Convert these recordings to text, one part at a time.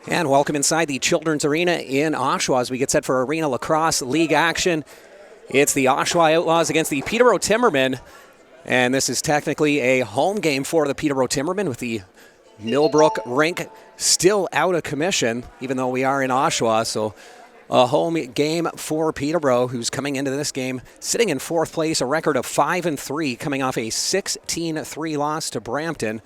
And welcome inside the Children's Arena in Oshawa as we get set for Arena Lacrosse League action. It's the Oshawa Outlaws against the Peterborough Timbermen. And this is technically a home game for the Peterborough Timbermen with the Millbrook rink still out of commission, even though we are in Oshawa. So a home game for Peterborough, who's coming into this game sitting in fourth place, a record of 5-3, coming off a 16-3 loss to Brampton.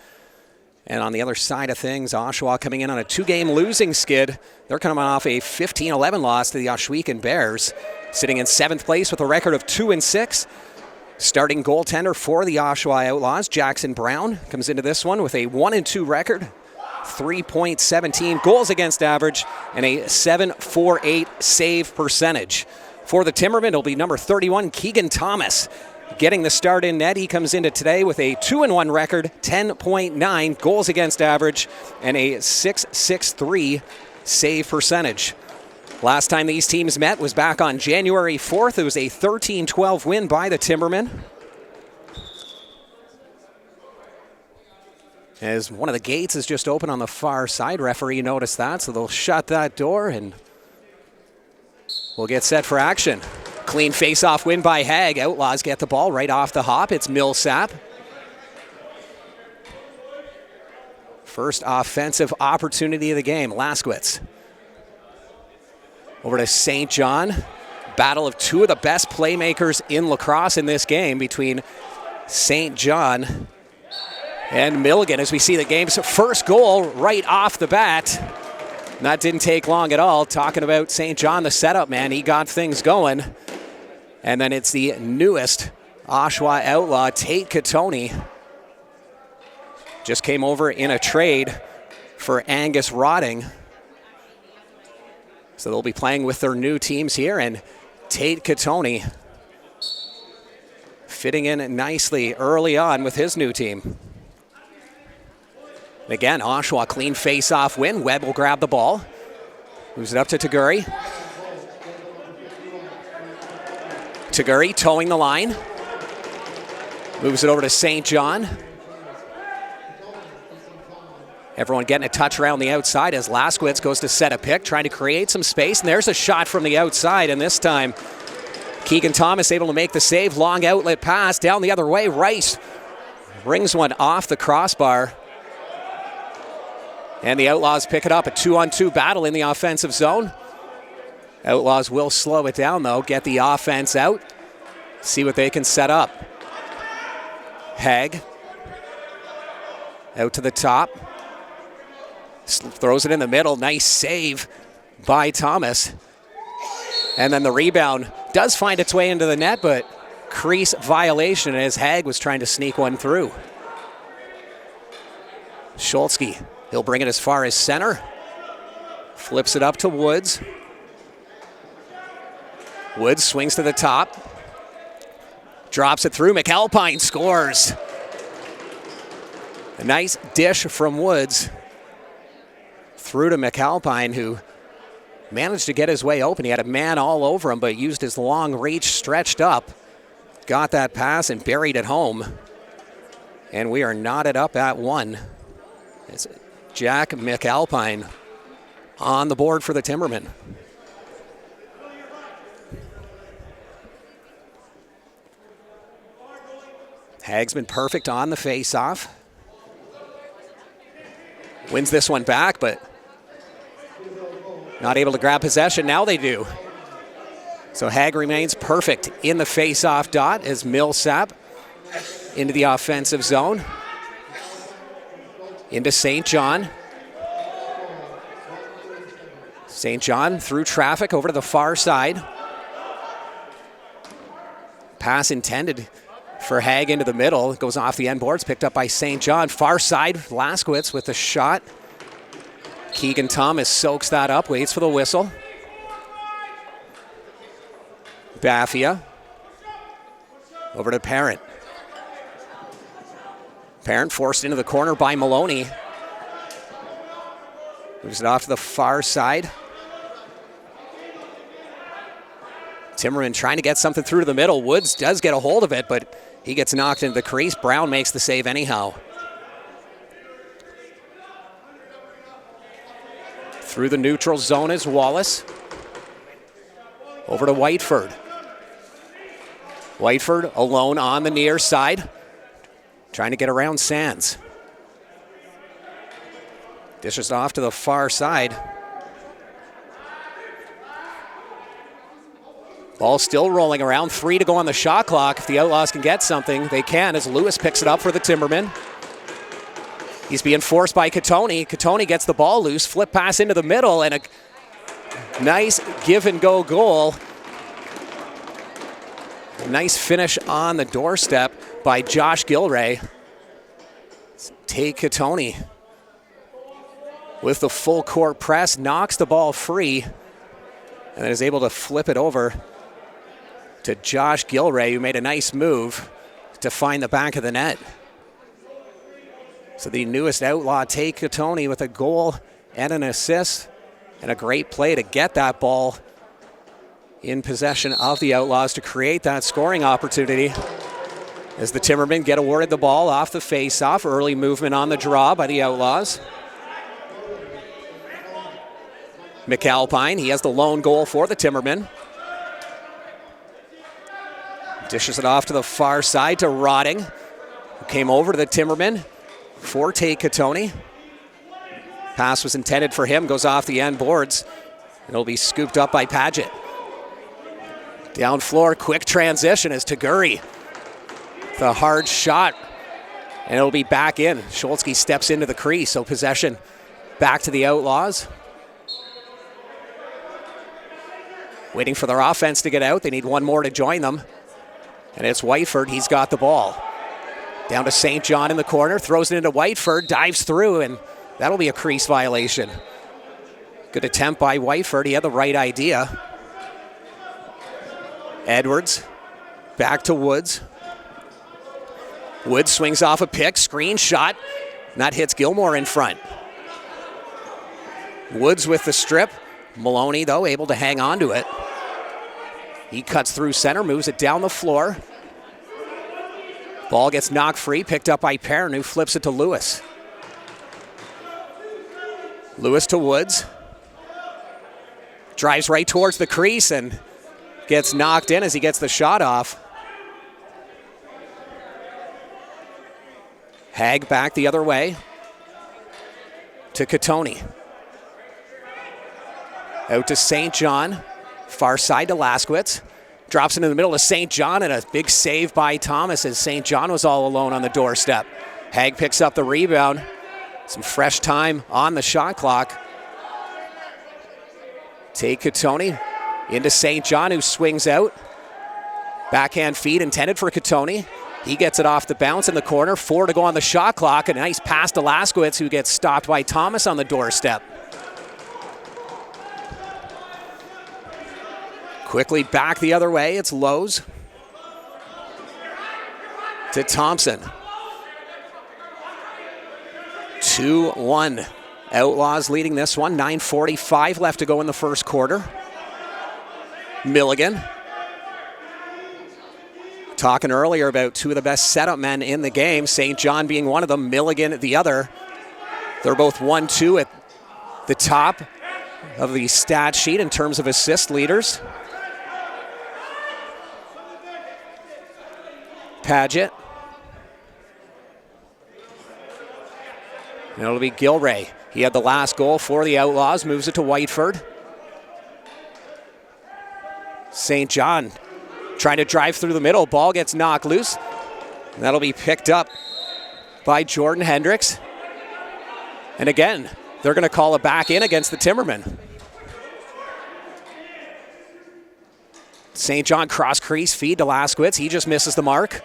And on the other side of things, Oshawa coming in on a two-game losing skid. They're coming off a 15-11 loss to the Oshawa Bears, sitting in seventh place with a record of 2-6. Starting goaltender for the Oshawa Outlaws, Jackson Brown, comes into this one with a 1-2 record, 3.17 goals against average, and a 7.48 save percentage. For the Timbermen, it'll be number 31, Keegan Thomas, getting the start in net. He comes into today with a 2-1 record, 10.9 goals against average, and a 6.63 save percentage. Last time these teams met was back on January 4th. It was a 13-12 win by the Timbermen. As one of the gates is just open on the far side, referee noticed that, so they'll shut that door and we'll get set for action. Clean face-off win by Haig. Outlaws get the ball right off the hop. It's Millsap. First offensive opportunity of the game. Laskowitz. Over to St. John. Battle of two of the best playmakers in lacrosse in this game between St. John and Milligan as we see the game's first goal right off the bat. And that didn't take long at all. Talking about St. John, the setup man, he got things going. And then it's the newest Oshawa Outlaw, Tate Katoni. Just came over in a trade for Angus Rotting. So they'll be playing with their new teams here, and Tate Katoni fitting in nicely early on with his new team. And again, Oshawa clean face-off win. Webb will grab the ball. Moves it up to Taguri. Taguri towing the line. Moves it over to St. John. Everyone getting a touch around the outside as Laskowitz goes to set a pick, trying to create some space. And there's a shot from the outside, and this time Keegan Thomas able to make the save. Long outlet pass down the other way. Rice rings one off the crossbar. And the Outlaws pick it up. A 2-on-2 battle in the offensive zone. Outlaws will slow it down, though. Get the offense out. See what they can set up. Haig. Out to the top. Throws it in the middle. Nice save by Thomas. And then the rebound does find its way into the net, but crease violation as Haig was trying to sneak one through. Schultzke. He'll bring it as far as center. Flips it up to Woods. Woods swings to the top. Drops it through. McAlpine scores. A nice dish from Woods. Through to McAlpine, who managed to get his way open. He had a man all over him, but used his long reach, stretched up. Got that pass and buried it home. And we are knotted up at one. It's Jack McAlpine on the board for the Timbermen. Haig's been perfect on the face-off. Wins this one back, but not able to grab possession. Now they do. So Haig remains perfect in the face-off dot as Millsap into the offensive zone. Into St. John. St. John through traffic over to the far side. Pass intended for Haig into the middle. It goes off the end boards, picked up by St. John. Far side, Laskowitz with the shot. Keegan Thomas soaks that up, waits for the whistle. Baffia. Over to Parent. Parent forced into the corner by Maloney. Moves it off to the far side. Timmerman trying to get something through to the middle. Woods does get a hold of it, but he gets knocked into the crease. Brown makes the save anyhow. Through the neutral zone is Wallace. Over to Whiteford. Whiteford alone on the near side. Trying to get around Sands. Dishes it off to the far side. Ball still rolling around. 3 to go on the shot clock. If the Outlaws can get something, they can, as Lewis picks it up for the Timbermen. He's being forced by Catoni. Catoni gets the ball loose. Flip pass into the middle, and a nice give-and-go goal. Nice finish on the doorstep by Josh Gilray. Take Catoni with the full court press, knocks the ball free, and then is able to flip it over to Josh Gilray, who made a nice move to find the back of the net. So the newest Outlaw, Take Catoni, with a goal and an assist, and a great play to get that ball in possession of the Outlaws to create that scoring opportunity. As the Timbermen get awarded the ball off the face-off, early movement on the draw by the Outlaws. McAlpine, he has the lone goal for the Timbermen. Dishes it off to the far side to Rotting, who came over to the Timbermen for Take Catoni. Pass was intended for him, goes off the end boards. It'll be scooped up by Paget. Down floor, quick transition as Taguri. The hard shot, and it'll be back in. Scholzke steps into the crease, so possession back to the Outlaws. Waiting for their offense to get out. They need one more to join them. And it's Whiteford. He's got the ball. Down to St. John in the corner. Throws it into Whiteford. Dives through, and that'll be a crease violation. Good attempt by Whiteford. He had the right idea. Edwards. Back to Woods. Woods swings off a pick. Screen shot. And that hits Gilmore in front. Woods with the strip. Maloney, though, able to hang on to it. He cuts through center, moves it down the floor. Ball gets knocked free, picked up by Perrin, who flips it to Lewis. Lewis to Woods. Drives right towards the crease and gets knocked in as he gets the shot off. Hag back the other way to Catoni. Out to St. John. Far side to Laskowitz. Drops into the middle to St. John, and a big save by Thomas as St. John was all alone on the doorstep. Hag picks up the rebound. Some fresh time on the shot clock. Take Catoni into St. John, who swings out. Backhand feed intended for Catoni. He gets it off the bounce in the corner. 4 to go on the shot clock. A nice pass to Laskowitz, who gets stopped by Thomas on the doorstep. Quickly back the other way, it's Lowe's. To Thompson. 2-1. Outlaws leading this one. 9:45 left to go in the first quarter. Milligan. Talking earlier about two of the best setup men in the game, St. John being one of them, Milligan the other. They're both 1-2 at the top of the stat sheet in terms of assist leaders. Paget. And it'll be Gilray. He had the last goal for the Outlaws, moves it to Whiteford. St. John trying to drive through the middle. Ball gets knocked loose. And that'll be picked up by Jordan Hendricks. And again, they're going to call it back in against the Timbermen. St. John cross crease feed to Laskowitz. He just misses the mark.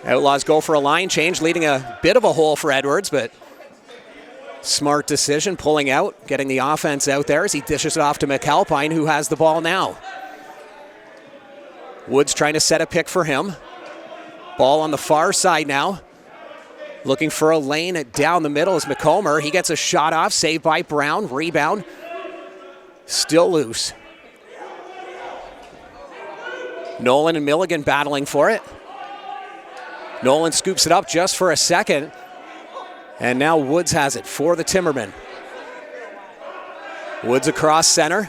Outlaws go for a line change, leading a bit of a hole for Edwards, but smart decision, pulling out, getting the offense out there as he dishes it off to McAlpine, who has the ball now. Woods trying to set a pick for him. Ball on the far side now. Looking for a lane down the middle is McComber. He gets a shot off, saved by Brown, rebound. Still loose. Nolan and Milligan battling for it. Nolan scoops it up just for a second. And now Woods has it for the Timbermen. Woods across center.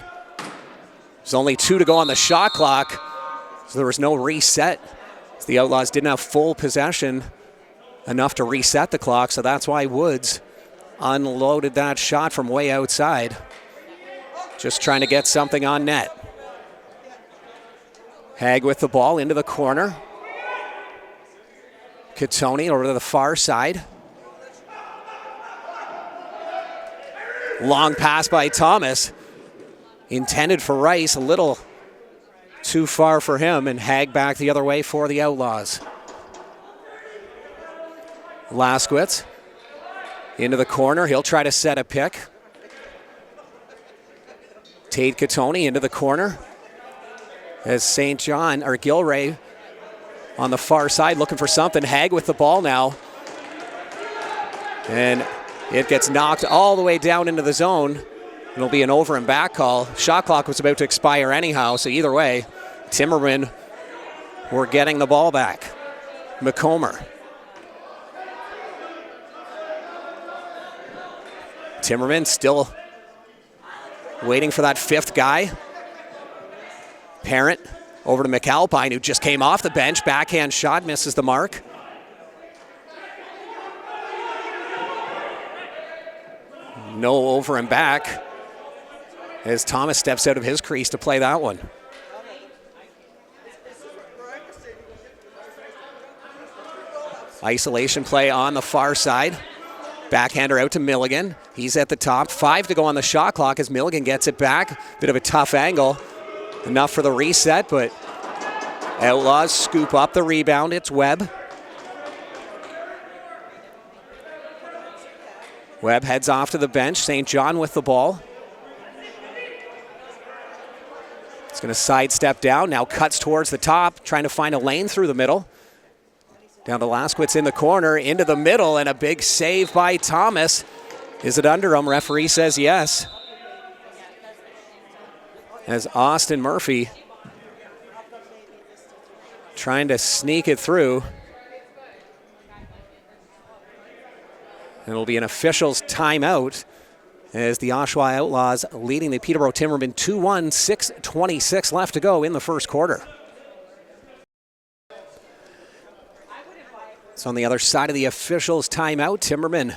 There's only 2 to go on the shot clock, so there was no reset. The Outlaws didn't have full possession enough to reset the clock, so that's why Woods unloaded that shot from way outside. Just trying to get something on net. Haig with the ball into the corner. Catoni over to the far side. Long pass by Thomas. Intended for Rice, a little too far for him, and Haig back the other way for the Outlaws. Laskowitz into the corner. He'll try to set a pick. Tate Catoni into the corner. As St. John, or Gilray on the far side looking for something. Haig with the ball now. And it gets knocked all the way down into the zone. It'll be an over and back call. Shot clock was about to expire anyhow, so either way, Timbermen were getting the ball back. McComber. Timbermen still waiting for that 5th guy. Parent over to McAlpine, who just came off the bench. Backhand shot, misses the mark. No over and back as Thomas steps out of his crease to play that one. Isolation play on the far side. Backhander out to Milligan. He's at the top. 5 to go on the shot clock as Milligan gets it back. Bit of a tough angle. Enough for the reset, but Outlaws scoop up the rebound. It's Webb. Webb heads off to the bench. St. John with the ball. It's going to sidestep down. Now cuts towards the top, trying to find a lane through the middle. Down to Laskowitz in the corner, into the middle, and a big save by Thomas. Is it under him? Referee says yes. As Austin Murphy trying to sneak it through. It'll be an official's timeout as the Oshawa Outlaws leading the Peterborough Timbermen 2-1, 6:26 left to go in the first quarter. So on the other side of the official's timeout, Timbermen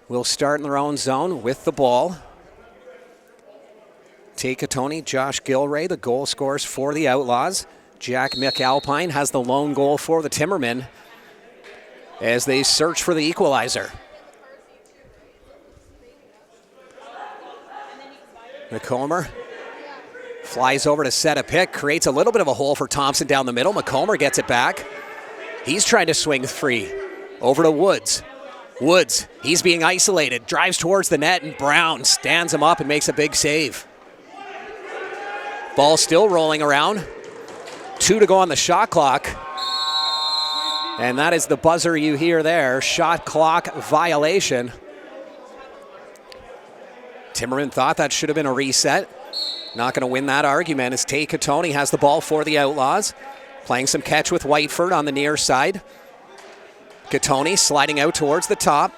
will start in their own zone with the ball. Tate Catoni, Josh Gilray, the goal scorers for the Outlaws. Jack McAlpine has the lone goal for the Timbermen as they search for the equalizer. McComber flies over to set a pick, creates a little bit of a hole for Thompson down the middle. McComber gets it back. He's trying to swing free. Over to Woods. Woods, he's being isolated, drives towards the net, and Brown stands him up and makes a big save. Ball still rolling around. 2 to go on the shot clock. And that is the buzzer you hear there. Shot clock violation. Timberman thought that should have been a reset. Not going to win that argument as Tate Catoni has the ball for the Outlaws. Playing some catch with Whiteford on the near side. Catoni sliding out towards the top.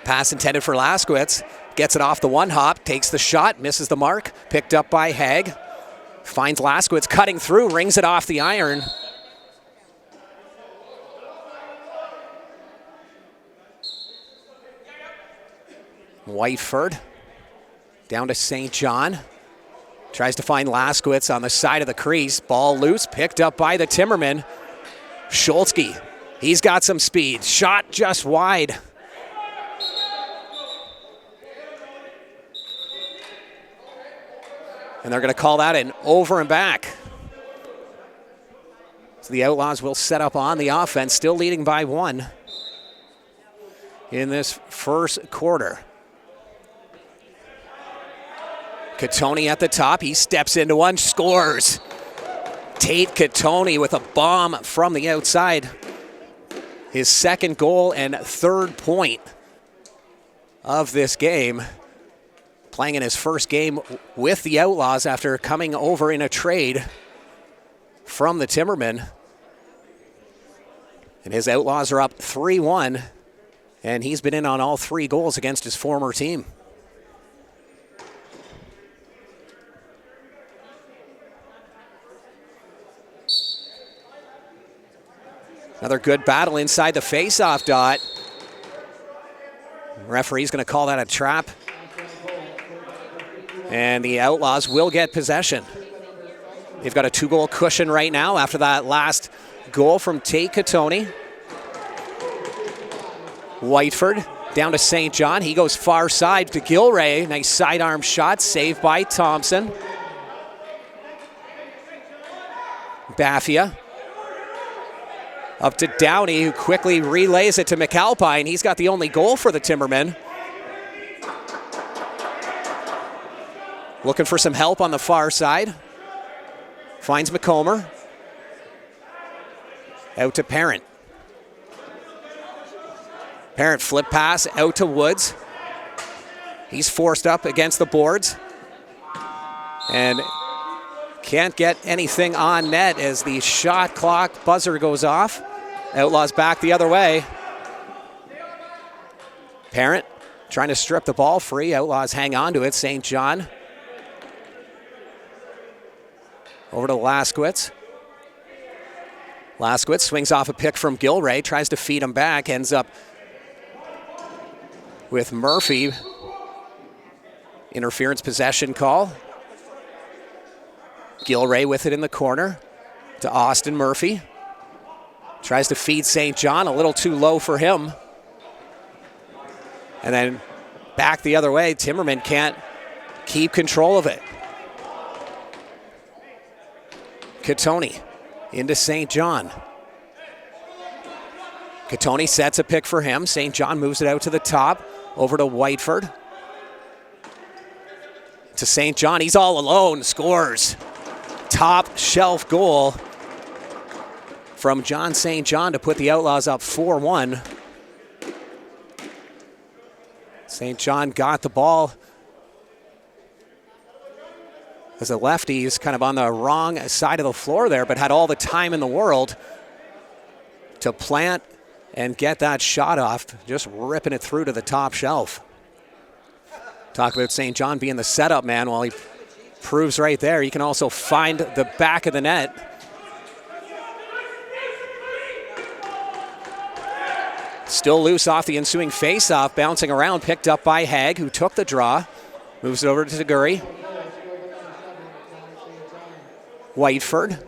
Pass intended for Laskowitz. Gets it off the one hop, takes the shot, misses the mark. Picked up by Haig. Finds Laskowitz cutting through, rings it off the iron. Whiteford down to St. John. Tries to find Laskowitz on the side of the crease. Ball loose, picked up by the Timbermen. Schultzke, he's got some speed. Shot just wide. And they're going to call that an over and back. So the Outlaws will set up on the offense, still leading by 1 in this first quarter. Catoni at the top. He steps into one, scores. Tate Catoni with a bomb from the outside. His second goal and 3rd point of this game. Playing in his first game with the Outlaws after coming over in a trade from the Timbermen. And his Outlaws are up 3-1 And he's been in on all 3 goals against his former team. Another good battle inside the face-off dot. Referee's going to call that a trap. And the Outlaws will get possession. They've got a 2-goal cushion right now after that last goal from Tate Katoni. Whiteford down to St. John. He goes far side to Gilray. Nice sidearm shot, saved by Thompson. Baffia up to Downey, who quickly relays it to McAlpine. He's got the only goal for the Timbermen. Looking for some help on the far side. Finds McComber. Out to Parent. Parent flip pass out to Woods. He's forced up against the boards. And can't get anything on net as the shot clock buzzer goes off. Outlaws back the other way. Parent trying to strip the ball free. Outlaws hang on to it. St. John. Over to Laskowitz. Laskowitz swings off a pick from Gilray, tries to feed him back, ends up with Murphy. Interference possession call. Gilray with it in the corner to Austin Murphy. Tries to feed St. John, a little too low for him. And then back the other way, Timberman can't keep control of it. Katoni into St. John. Katoni sets a pick for him. St. John moves it out to the top, over to Whiteford. To St. John, he's all alone, scores. Top shelf goal from John St. John to put the Outlaws up 4-1. St. John got the ball as a lefty. He's kind of on the wrong side of the floor there, but had all the time in the world to plant and get that shot off, just ripping it through to the top shelf. Talk about St. John being the setup man. While he proves right there, he can also find the back of the net. Still loose off the ensuing face-off, bouncing around, picked up by Haig, who took the draw. Moves it over to Taguri. Whiteford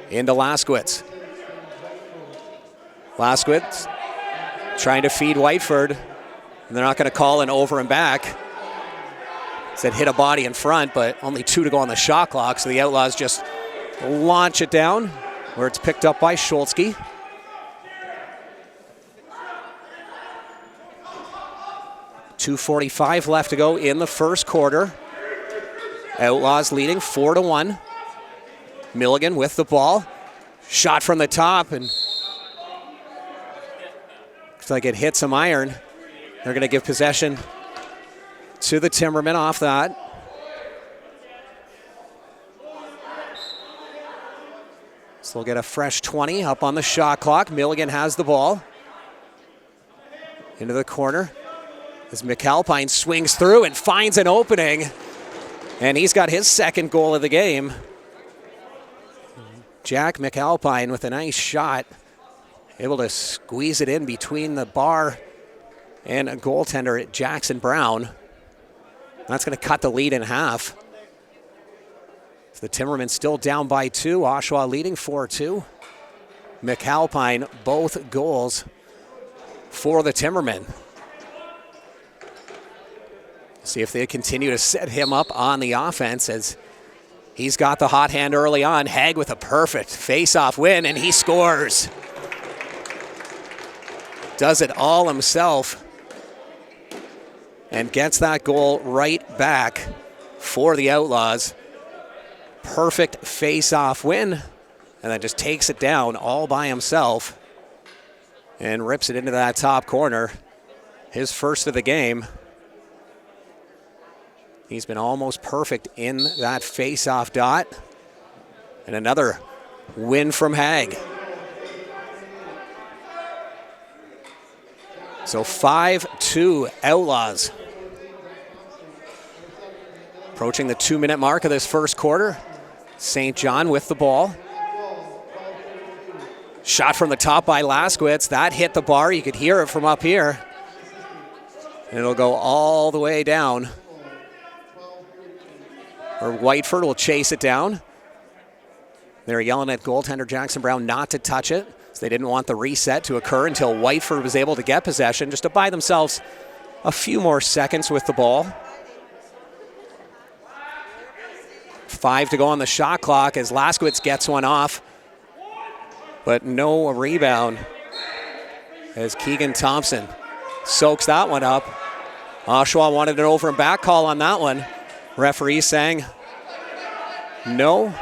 into Laskowitz. Laskowitz trying to feed Whiteford, and they're not going to call an over and back. Said hit a body in front, but only 2 to go on the shot clock, so the Outlaws just launch it down where it's picked up by Schultzke. .245 left to go in the first quarter. Outlaws leading 4-1. Milligan with the ball. Shot from the top, and looks like it hit some iron. They're going to give possession to the Timbermen off that. So they'll get a fresh 20 up on the shot clock. Milligan has the ball. Into the corner as McAlpine swings through and finds an opening. And he's got his second goal of the game. Jack McAlpine with a nice shot. Able to squeeze it in between the bar and a goaltender at Jackson Brown. That's going to cut the lead in half. So the Timbermen still down by 2. Oshawa leading 4-2. McAlpine, both goals for the Timbermen. See if they continue to set him up on the offense, as he's got the hot hand early on. Haig with a perfect face-off win, and he scores. Does it all himself and gets that goal right back for the Outlaws. Perfect face-off win, and then just takes it down all by himself and rips it into that top corner. His first of the game. He's been almost perfect in that face-off dot. And another win from Haig. So 5-2 Outlaws. Approaching the 2-minute mark of this first quarter. St. John with the ball. Shot from the top by Laskowitz. That hit the bar. You could hear it from up here. And it'll go all the way down. Or Whiteford will chase it down. They're yelling at goaltender Jackson Brown not to touch it. So they didn't want the reset to occur until Whiteford was able to get possession, just to buy themselves a few more seconds with the ball. 5 to go on the shot clock as Laskowitz gets one off. But no rebound as Keegan Thompson soaks that one up. Oshawa wanted an over and back call on that one. Referee saying no.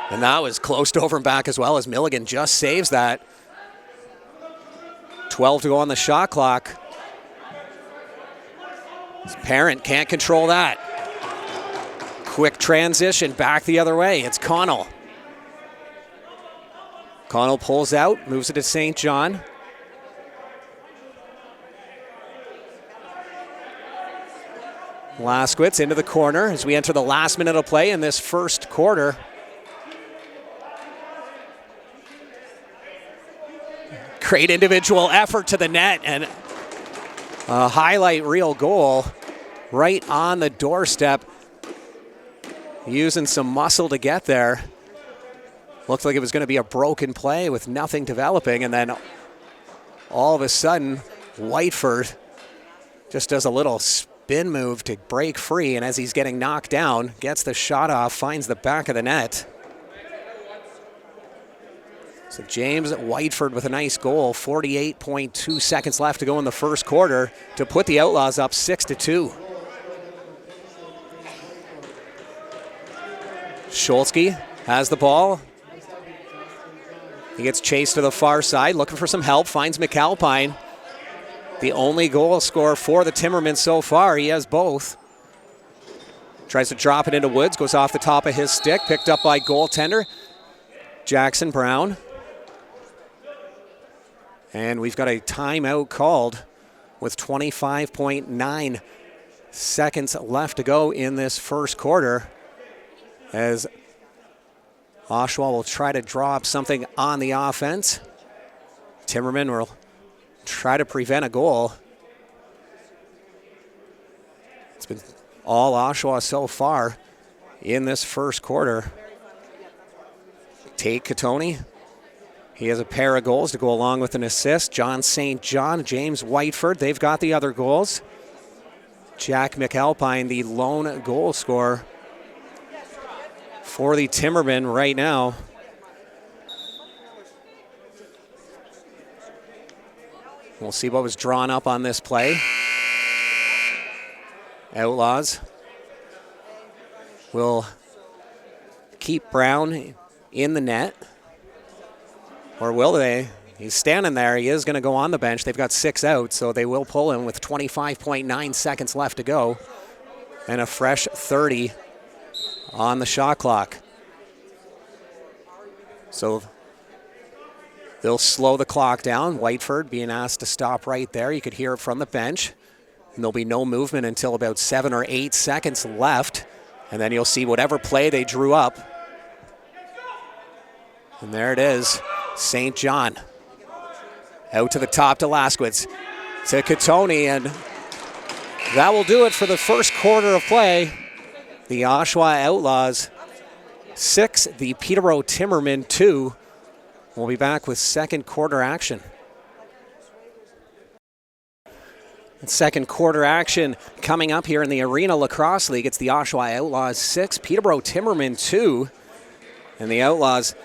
And that was close to over and back as well as Milligan just saves that. 12 to go on the shot clock. His parent can't control that. Quick transition back the other way. It's Connell. Connell pulls out, moves it to St. John. Laskowitz into the corner as we enter the last minute of play in this first quarter. Great individual effort to the net and a highlight reel goal right on the doorstep. Using some muscle to get there. Looked like it was going to be a broken play with nothing developing, and then all of a sudden, Whiteford just does a little spin move to break free, and as he's getting knocked down, gets the shot off, finds the back of the net. So James Whiteford with a nice goal, 48.2 seconds left to go in the first quarter to put the Outlaws up 6-2. Scholzke has the ball. He gets chased to the far side, looking for some help, finds McAlpine. The only goal scorer for the Timbermen so far. He has both. Tries to drop it into Woods, goes off the top of his stick, picked up by goaltender Jackson Brown. And we've got a timeout called with 25.9 seconds left to go in this first quarter, as Oshawa will try to draw up something on the offense. Timbermen will try to prevent a goal. It's been all Oshawa so far in this first quarter. Tate Katoni, he has a pair of goals to go along with an assist. John St. John, James Whiteford, they've got the other goals. Jack McAlpine, the lone goal scorer for the Timbermen right now. We'll see what was drawn up on this play. Outlaws will keep Brown in the net. Or will they? He's standing there. He is going to go on the bench. They've got 6 out, so they will pull him with 25.9 seconds left to go. And a fresh 30 on the shot clock. So they'll slow the clock down. Whiteford being asked to stop right there. You could hear it from the bench. And there'll be no movement until about 7 or 8 seconds left. And then you'll see whatever play they drew up. And there it is. St. John. Out to the top to Laskowitz. To Katoni, and that will do it for the first quarter of play. The Oshawa Outlaws 6, the Peterborough Timbermen 2. We'll be back with second quarter action. And second quarter action coming up here in the Arena Lacrosse League. It's the Oshawa Outlaws 6, Peterborough Timbermen 2. And the Outlaws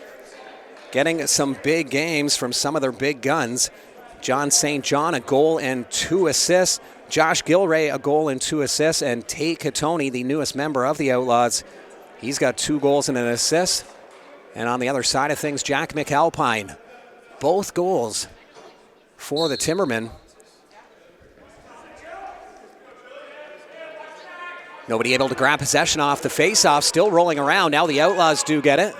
getting some big games from some of their big guns. John St. John, a goal and 2 assists. Josh Gilray, a goal and 2 assists. And Tate Katoni, the newest member of the Outlaws, he's got 2 goals and an assist. And on the other side of things, Jack McAlpine, both goals for the Timbermen. Nobody able to grab possession off the faceoff, still rolling around. Now the Outlaws do get it.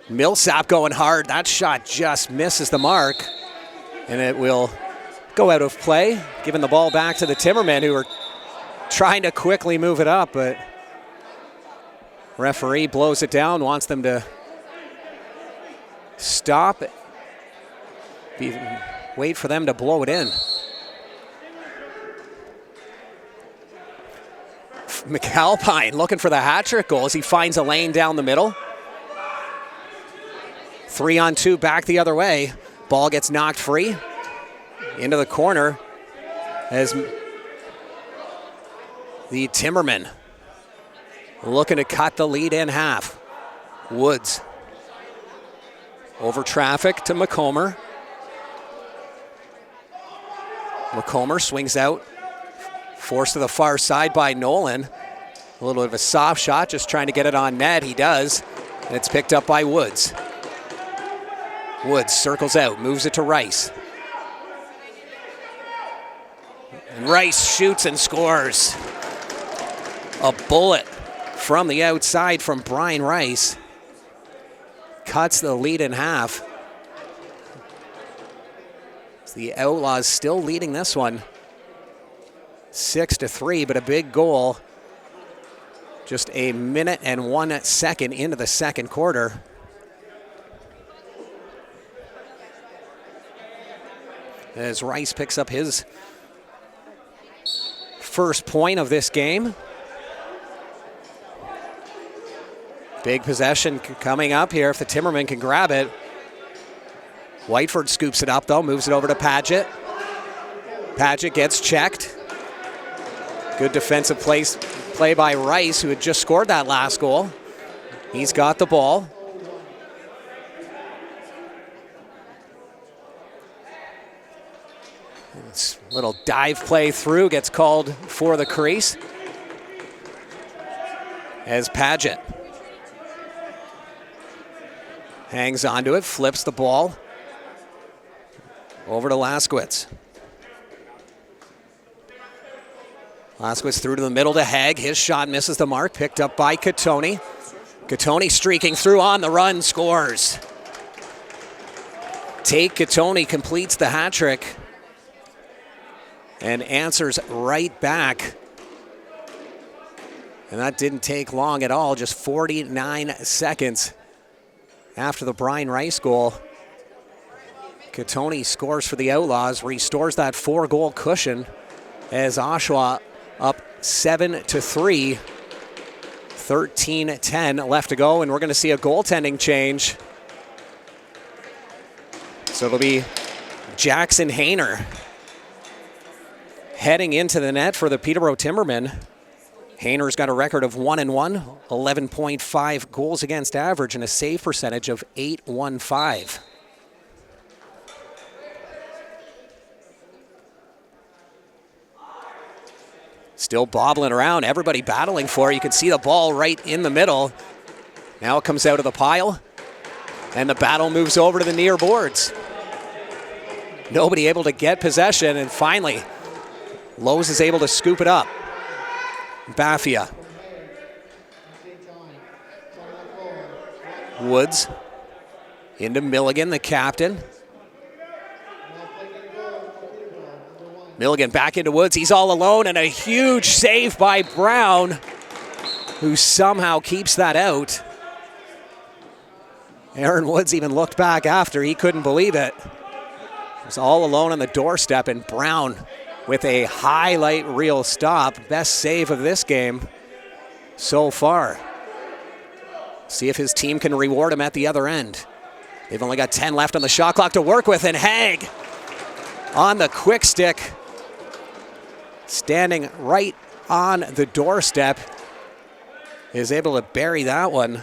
Millsap going hard. That shot just misses the mark. And it will go out of play, giving the ball back to the Timbermen, who are trying to quickly move it up, but referee blows it down, wants them to stop, wait for them to blow it in. McAlpine looking for the hat-trick goal as he finds a lane down the middle. 3-on-2 back the other way. Ball gets knocked free into the corner as the Timbermen looking to cut the lead in half. Woods over traffic to McComber. McComber swings out, forced to the far side by Nolan. A little bit of a soft shot, just trying to get it on net. He does, and it's picked up by Woods. Woods circles out, moves it to Rice. And Rice shoots and scores. A bullet from the outside from Brian Rice. Cuts the lead in half. The Outlaws still leading this one 6-3, but a big goal just a minute and 1 second into the second quarter. As Rice picks up his first point of this game. Big possession coming up here if the Timbermen can grab it. Whiteford scoops it up though, moves it over to Paget. Paget gets checked. Good defensive play by Rice, who had just scored that last goal. He's got the ball. This little dive play through gets called for the crease. As Paget hangs onto it, flips the ball over to Laskowitz. Laskowitz through to the middle to Haig. His shot misses the mark, picked up by Catoni. Catoni streaking through on the run, scores. Tate Catoni completes the hat trick and answers right back. And that didn't take long at all, just 49 seconds after the Brian Rice goal. Catoni scores for the Outlaws, restores that 4-goal cushion as Oshawa up 7-3. 13-10 left to go, and we're going to see a goaltending change. So it'll be Jackson Hayner heading into the net for the Peterborough Timbermen. Hayner's got a record of 1-1, 11.5 goals against average, and a save percentage of .815. Still bobbling around, everybody battling for it. You can see the ball right in the middle. Now it comes out of the pile, and the battle moves over to the near boards. Nobody able to get possession, and finally, Lowe's is able to scoop it up. Baffia. Woods into Milligan, the captain. Milligan back into Woods. He's all alone, and a huge save by Brown, who somehow keeps that out. Aaron Woods even looked back after. He couldn't believe it. He was all alone on the doorstep, and Brown with a highlight reel stop. Best save of this game so far. See if his team can reward him at the other end. They've only got 10 left on the shot clock to work with, and Haig on the quick stick, standing right on the doorstep, is able to bury that one.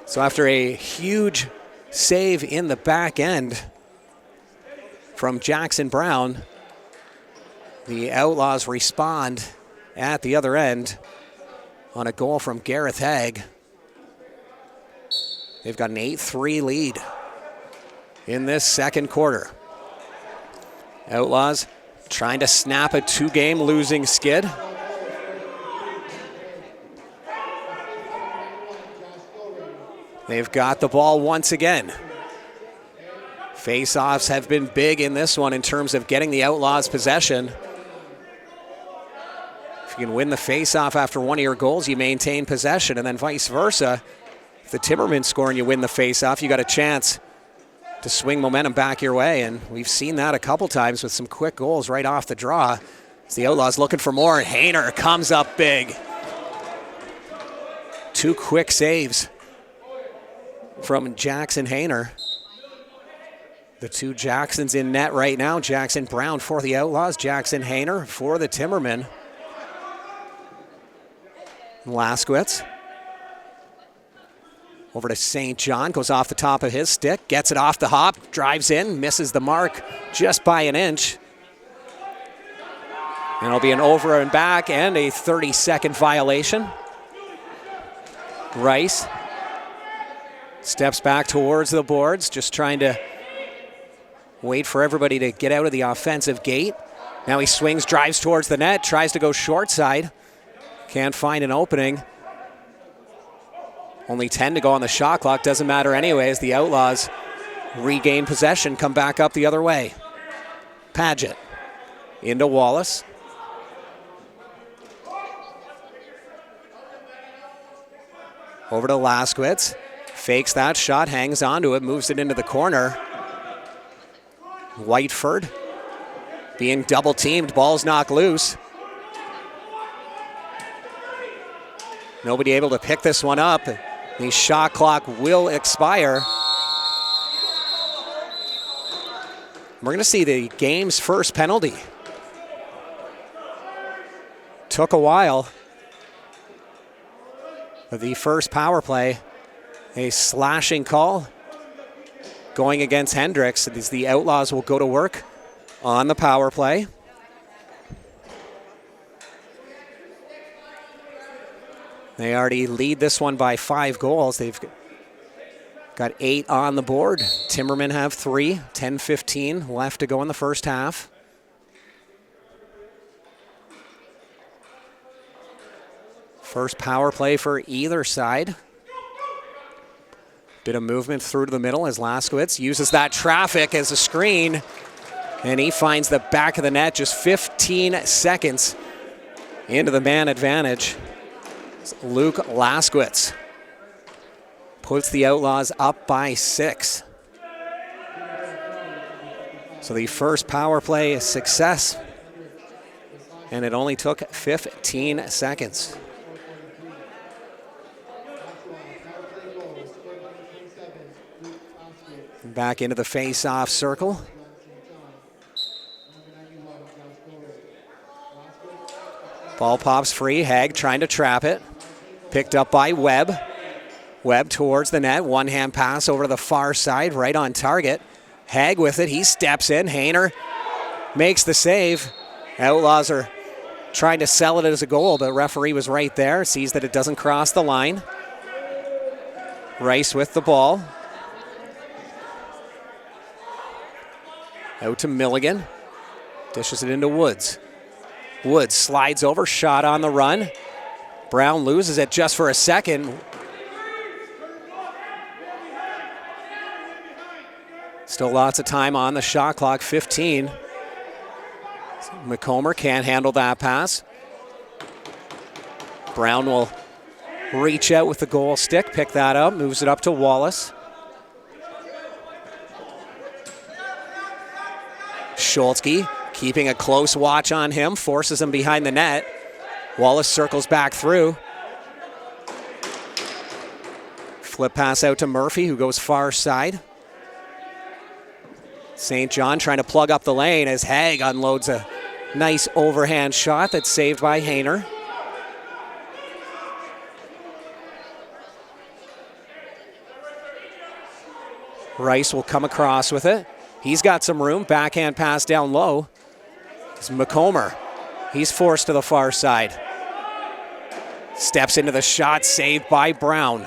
So after a huge save in the back end from Jackson Brown, the Outlaws respond at the other end on a goal from Gareth Haig. They've got an 8-3 lead in this second quarter. Outlaws trying to snap a 2-game losing skid. They've got the ball once again. Face-offs have been big in this one in terms of getting the Outlaws possession. If you can win the face-off after one of your goals, you maintain possession, and then vice versa. If the Timbermen score and you win the face-off, you got a chance to swing momentum back your way, and we've seen that a couple times with some quick goals right off the draw. As the Outlaws looking for more, and Hayner comes up big. 2 quick saves from Jackson Hayner. The 2 Jacksons in net right now. Jackson Brown for the Outlaws, Jackson Hayner for the Timbermen. Laskowitz over to St. John, goes off the top of his stick, gets it off the hop, drives in, misses the mark just by an inch. And it'll be an over and back and a 30-second violation. Rice steps back towards the boards, just trying to wait for everybody to get out of the offensive gate. Now he swings, drives towards the net, tries to go short side. Can't find an opening. Only 10 to go on the shot clock. Doesn't matter anyways. The Outlaws regain possession, come back up the other way. Paget into Wallace. Over to Laskowitz. Fakes that shot, hangs onto it, moves it into the corner. Whiteford being double teamed, ball's knocked loose. Nobody able to pick this one up. The shot clock will expire. We're going to see the game's first penalty. Took a while. The first power play, a slashing call going against Hendricks. The Outlaws will go to work on the power play. They already lead this one by 5 goals. They've got 8 on the board. Timbermen have 3, 10-15 left to go in the first half. First power play for either side. Bit of movement through to the middle as Laskowitz uses that traffic as a screen. And he finds the back of the net just 15 seconds into the man advantage. Luke Laskowitz puts the Outlaws up by 6. So the first power play is success. And it only took 15 seconds. Back into the face-off circle. Ball pops free. Haig trying to trap it. Picked up by Webb. Webb towards the net. One-hand pass over to the far side, right on target. Haig with it. He steps in. Hayner makes the save. Outlaws are trying to sell it as a goal, but referee was right there. Sees that it doesn't cross the line. Rice with the ball. Out to Milligan. Dishes it into Woods. Woods slides over, shot on the run. Brown loses it just for a second. Still lots of time on the shot clock, 15. McComber can't handle that pass. Brown will reach out with the goal stick, pick that up, moves it up to Wallace. Schultzke keeping a close watch on him, forces him behind the net. Wallace circles back through. Flip pass out to Murphy, who goes far side. St. John trying to plug up the lane as Haig unloads a nice overhand shot that's saved by Hayner. Rice will come across with it. He's got some room, backhand pass down low. It's McComber. He's forced to the far side. Steps into the shot, saved by Brown.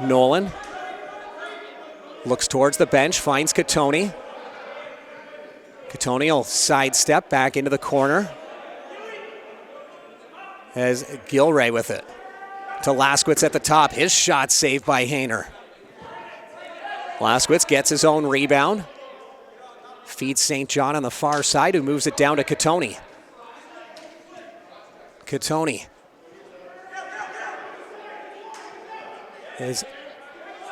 Nolan looks towards the bench, finds Catoni. Catoni will sidestep back into the corner as Gilray with it. to Laskewitz at the top. His shot saved by Hayner. Laskewitz gets his own rebound. Feeds St. John on the far side, who moves it down to Catoni. Catoni. As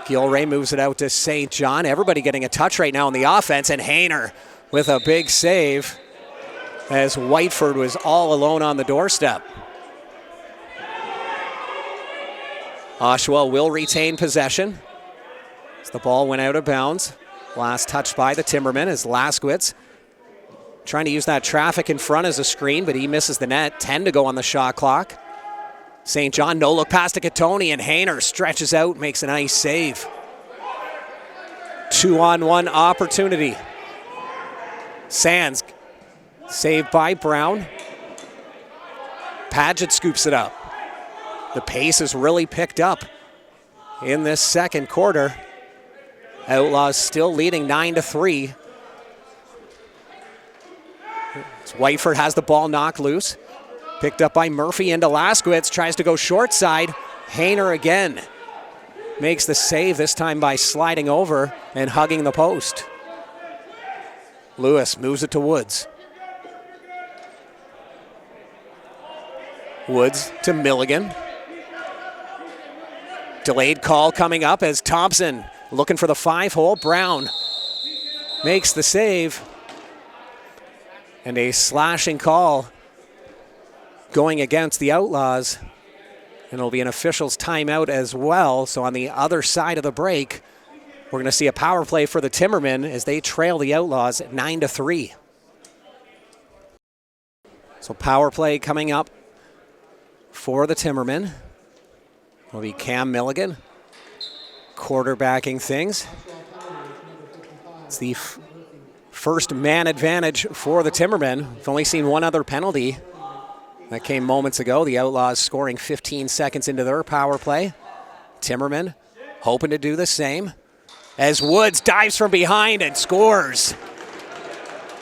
Gilray moves it out to St. John. Everybody getting a touch right now on the offense, and Hayner with a big save as Whiteford was all alone on the doorstep. Oshawa will retain possession as the ball went out of bounds. Last touch by the Timbermen is Laskewitz trying to use that traffic in front as a screen, but he misses the net. 10 to go on the shot clock. St. John, no look pass to Catoni, and Hayner stretches out, makes a nice save. 2-on-1 opportunity. Sands, saved by Brown. Padgett scoops it up. The pace has really picked up in this second quarter. Outlaws still leading 9-3. Whiteford has the ball knocked loose. Picked up by Murphy into Laskewitz. Tries to go short side. Hayner again makes the save, this time by sliding over and hugging the post. Lewis moves it to Woods. Woods to Milligan. Delayed call coming up as Thompson looking for the 5-hole. Brown makes the save. And a slashing call going against the Outlaws. And it'll be an official's timeout as well. So on the other side of the break, we're going to see a power play for the Timbermen as they trail the Outlaws at 9-3. So power play coming up for the Timbermen. Will be Cam Milligan quarterbacking things. It's the first man advantage for the Timbermen. We've only seen one other penalty. That came moments ago. The Outlaws scoring 15 seconds into their power play. Timbermen hoping to do the same as Woods dives from behind and scores.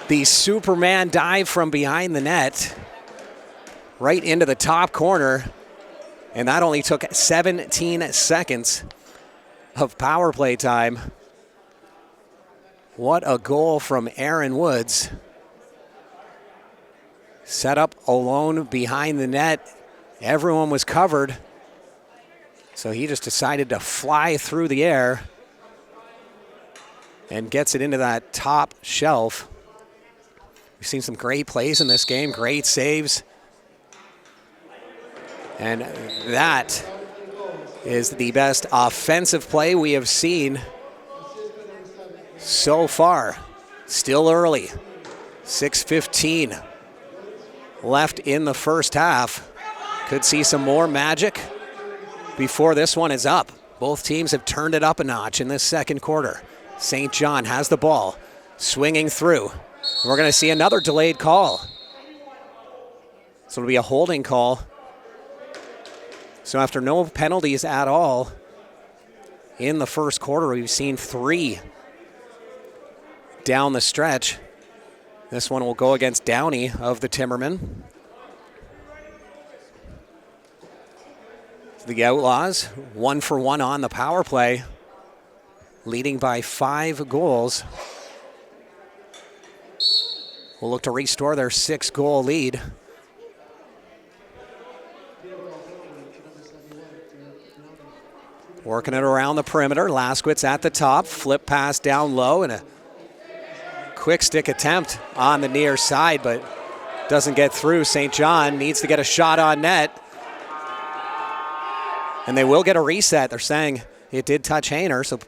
The Superman dive from behind the net right into the top corner. And that only took 17 seconds of power play time. What a goal from Aaron Woods. Set up alone behind the net. Everyone was covered. So he just decided to fly through the air and gets it into that top shelf. We've seen some great plays in this game, great saves. And that is the best offensive play we have seen so far. Still early. 6:15 left in the first half. Could see some more magic before this one is up. Both teams have turned it up a notch in this second quarter. St. John has the ball, swinging through. We're going to see another delayed call. So it'll be a holding call. So after no penalties at all in the first quarter, we've seen 3 down the stretch. This one will go against Downey of the Timbermen. The Outlaws, 1 for 1 on the power play, leading by 5 goals. Will look to restore their 6-goal lead. Working it around the perimeter. Laskewitz at the top. Flip pass down low and a quick stick attempt on the near side, but doesn't get through. St. John needs to get a shot on net. And they will get a reset. They're saying it did touch Hayner, so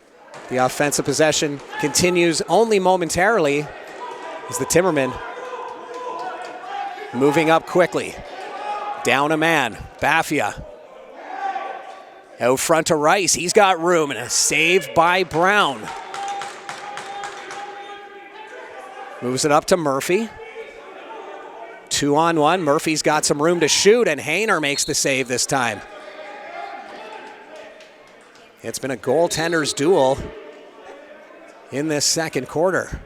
the offensive possession continues only momentarily as the Timbermen moving up quickly. Down a man. Baffia. Out front to Rice. He's got room and a save by Brown. Moves it up to Murphy. 2-on-1. Murphy's got some room to shoot, and Hayner makes the save this time. It's been a goaltender's duel in this second quarter.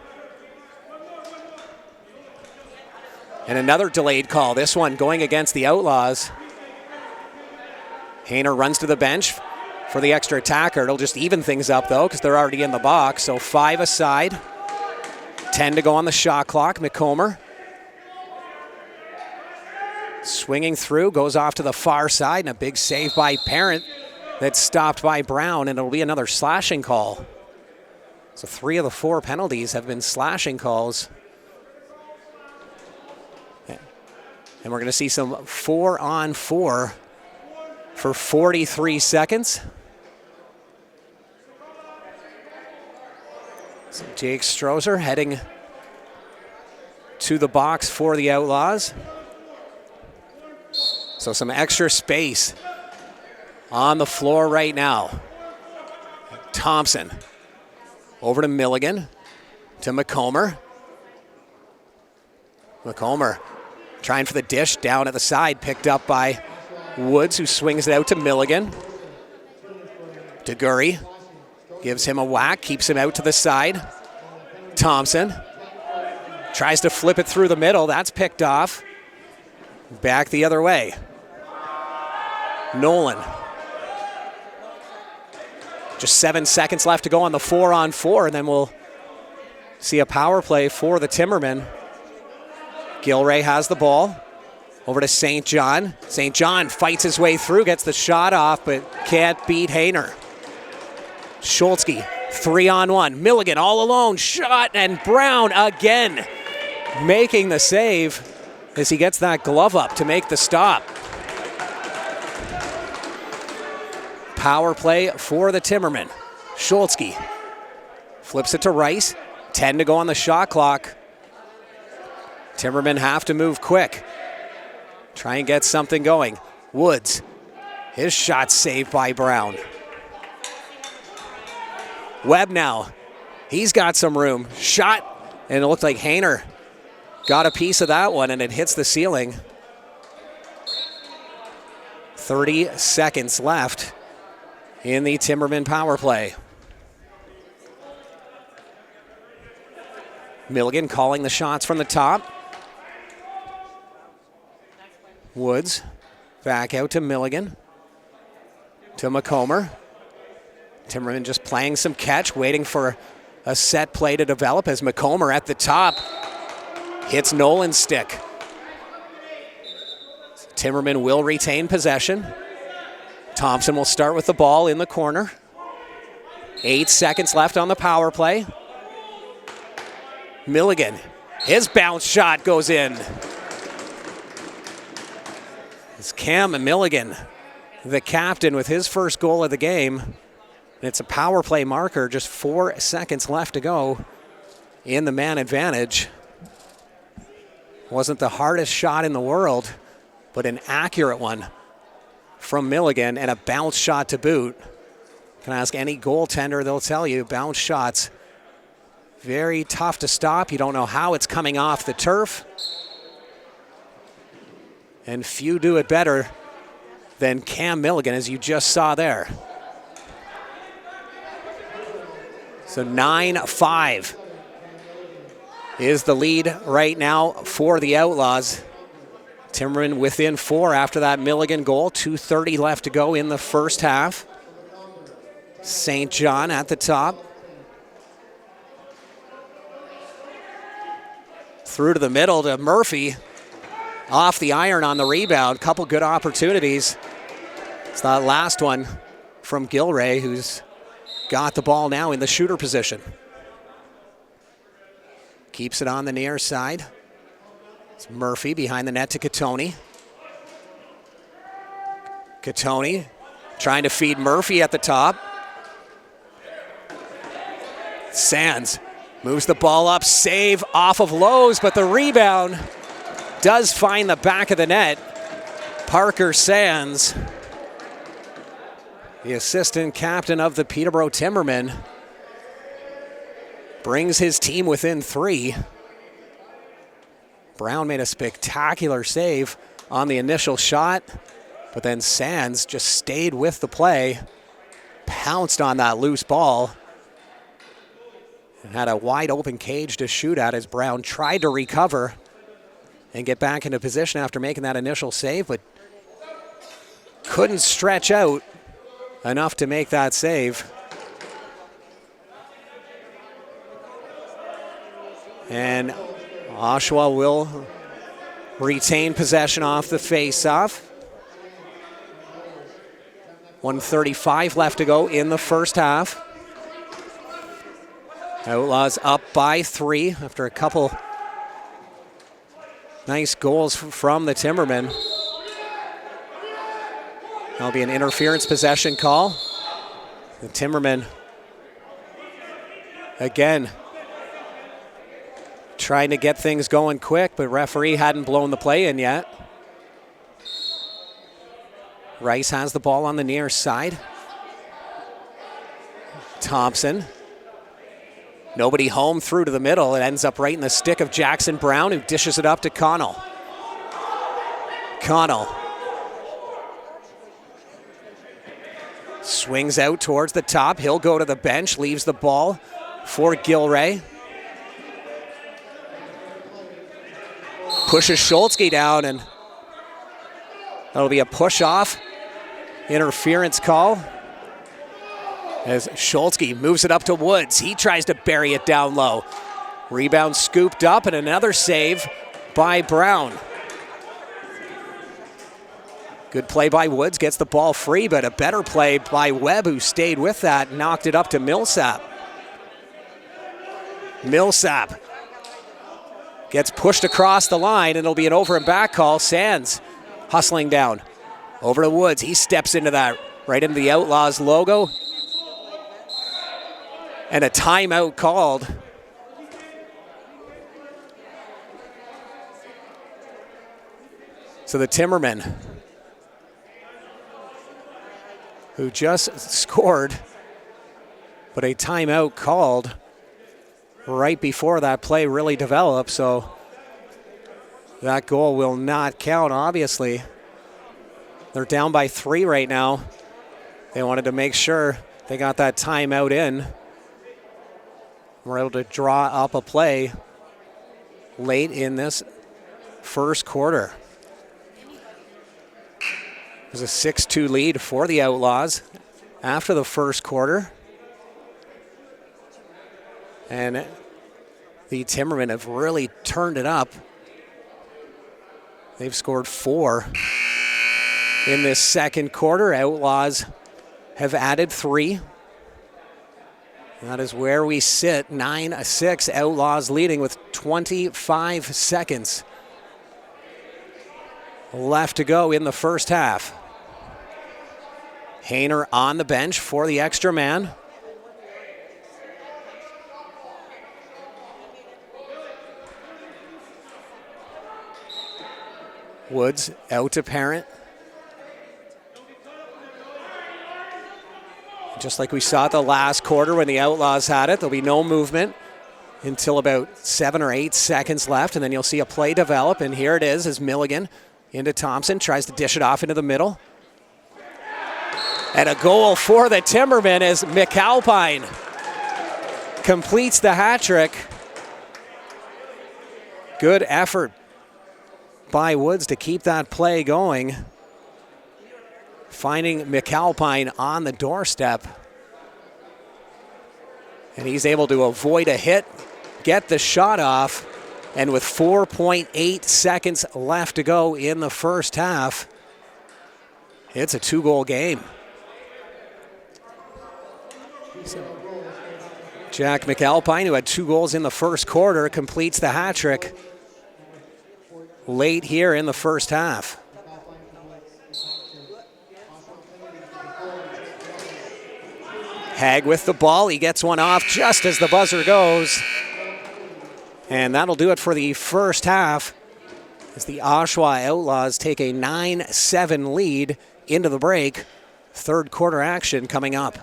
And another delayed call. This one going against the Outlaws. Hayner runs to the bench for the extra attacker. It'll just even things up, though, because they're already in the box. So 5 aside. 10 to go on the shot clock. McComber swinging through, goes off to the far side, and a big save by Parent that's stopped by Brown, and it'll be another slashing call. So 3 of the 4 penalties have been slashing calls. And we're going to see some 4-on-4 for 43 seconds. So Jake Strozer heading to the box for the Outlaws. So some extra space on the floor right now. Thompson over to Milligan, to McComber. McComber trying for the dish down at the side, picked up by Woods, who swings it out to Milligan. DeGurry gives him a whack, keeps him out to the side. Thompson tries to flip it through the middle. That's picked off. Back the other way. Nolan. Just 7 seconds left to go on the 4-on-4, and then we'll see a power play for the Timbermen. Gilray has the ball. Over to St. John. St. John fights his way through, gets the shot off, but can't beat Hayner. Schultzke, 3-on-1. Milligan all alone, shot, and Brown again making the save as he gets that glove up to make the stop. Power play for the Timbermen. Schultzke flips it to Rice. 10 to go on the shot clock. Timbermen have to move quick. Try and get something going. Woods, his shot saved by Brown. Webb now, he's got some room. Shot, and it looked like Hayner got a piece of that one, and it hits the ceiling. 30 seconds left in the Timbermen power play. Milligan calling the shots from the top. Woods back out to Milligan, to McComber. Timberman just playing some catch, waiting for a set play to develop as McComber at the top hits Nolan's stick. Timberman will retain possession. Thompson will start with the ball in the corner. 8 seconds left on the power play. Milligan, his bounce shot goes in. It's Cam Milligan, the captain, with his first goal of the game. It's a power play marker, just 4 seconds left to go in the man advantage. Wasn't the hardest shot in the world, but an accurate one from Milligan and a bounce shot to boot. Can ask any goaltender, they'll tell you bounce shots, very tough to stop. You don't know how it's coming off the turf. And few do it better than Cam Milligan, as you just saw there. So 9-5 is the lead right now for the Outlaws. Timberman within 4 after that Milligan goal. 2:30 left to go in the first half. St. John at the top. Through to the middle to Murphy. Off the iron on the rebound. Couple good opportunities. It's that last one from Gilray, who's got the ball now in the shooter position. Keeps it on the near side. It's Murphy behind the net to Catoni. Catoni trying to feed Murphy at the top. Sands moves the ball up, save off of Lowe's, but the rebound does find the back of the net. Parker Sands, the assistant captain of the Peterborough Timbermen, brings his team within 3. Brown made a spectacular save on the initial shot, but then Sands just stayed with the play, pounced on that loose ball, and had a wide open cage to shoot at as Brown tried to recover and get back into position after making that initial save, but couldn't stretch out enough to make that save. And Oshawa will retain possession off the face-off. 1:35 left to go in the first half. Outlaws up by 3 after a couple nice goals from the Timbermen. That'll be an interference possession call. The Timbermen again trying to get things going quick, but referee hadn't blown the play in yet. Rice has the ball on the near side. Thompson. Nobody home through to the middle. It ends up right in the stick of Jackson Brown, who dishes it up to Connell. Connell swings out towards the top. He'll go to the bench, leaves the ball for Gilray. Pushes Schultzke down, and that'll be a push-off interference call as Schultzke moves it up to Woods. He tries to bury it down low. Rebound scooped up, and another save by Brown. Good play by Woods, gets the ball free, but a better play by Webb, who stayed with that, knocked it up to Millsap. Millsap gets pushed across the line, and it'll be an over and back call. Sands hustling down. Over to Woods. He steps into that, right into the Outlaws logo. And a timeout called. So the Timbermen, who just scored, but a timeout called right before that play really developed, so that goal will not count, obviously. They're down by 3 right now. They wanted to make sure they got that timeout in. We're able to draw up a play late in this first quarter. There's a 6-2 lead for the Outlaws after the first quarter. And the Timbermen have really turned it up. They've scored 4 in this second quarter. Outlaws have added 3. That is where we sit, 9-6. Outlaws leading with 25 seconds left to go in the first half. Hayner on the bench for the extra man. Woods out to Parent. Just like we saw at the last quarter when the Outlaws had it, there'll be no movement until about 7 or 8 seconds left, and then you'll see a play develop, and here it is as Milligan into Thompson, tries to dish it off into the middle. And a goal for the Timbermen as McAlpine completes the hat trick. Good effort by Woods to keep that play going. Finding McAlpine on the doorstep. And he's able to avoid a hit, get the shot off, and with 4.8 seconds left to go in the first half, it's a 2-goal game. Jack McAlpine, who had 2 goals in the first quarter, completes the hat trick late here in the first half. Hag with the ball. He gets one off just as the buzzer goes. And that'll do it for the first half as the Oshawa Outlaws take a 9-7 lead into the break. Third quarter action coming up.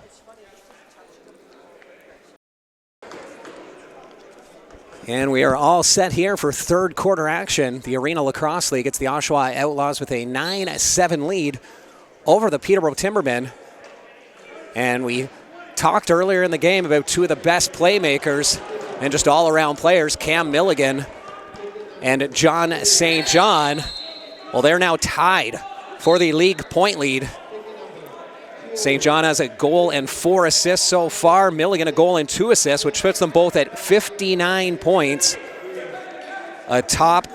And we are all set here for third quarter action. The Arena Lacrosse League, it's the Oshawa Outlaws with a 9-7 lead over the Peterborough Timbermen. And we talked earlier in the game about 2 of the best playmakers and just all-around players, Cam Milligan and John St. John. Well, they're now tied for the league point lead. St. John has a goal and 4 assists so far. Milligan a goal and 2 assists, which puts them both at 59 points atop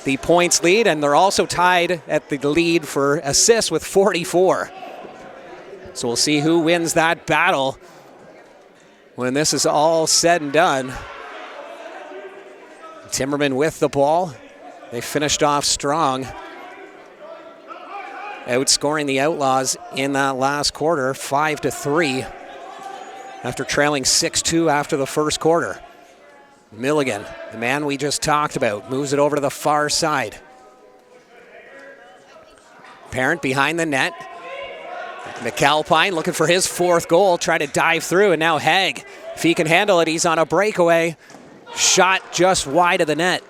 the points lead, and they're also tied at the lead for assists with 44. So we'll see who wins that battle when this is all said and done. Timbermen with the ball. They finished off strong, outscoring the Outlaws in that last quarter 5-3 after trailing 6-2 after the first quarter. Milligan, the man we just talked about, moves it over to the far side. Parent behind the net. McAlpine looking for his 4th goal, trying to dive through, and now Haig, if he can handle it, he's on a breakaway. Shot just wide of the net.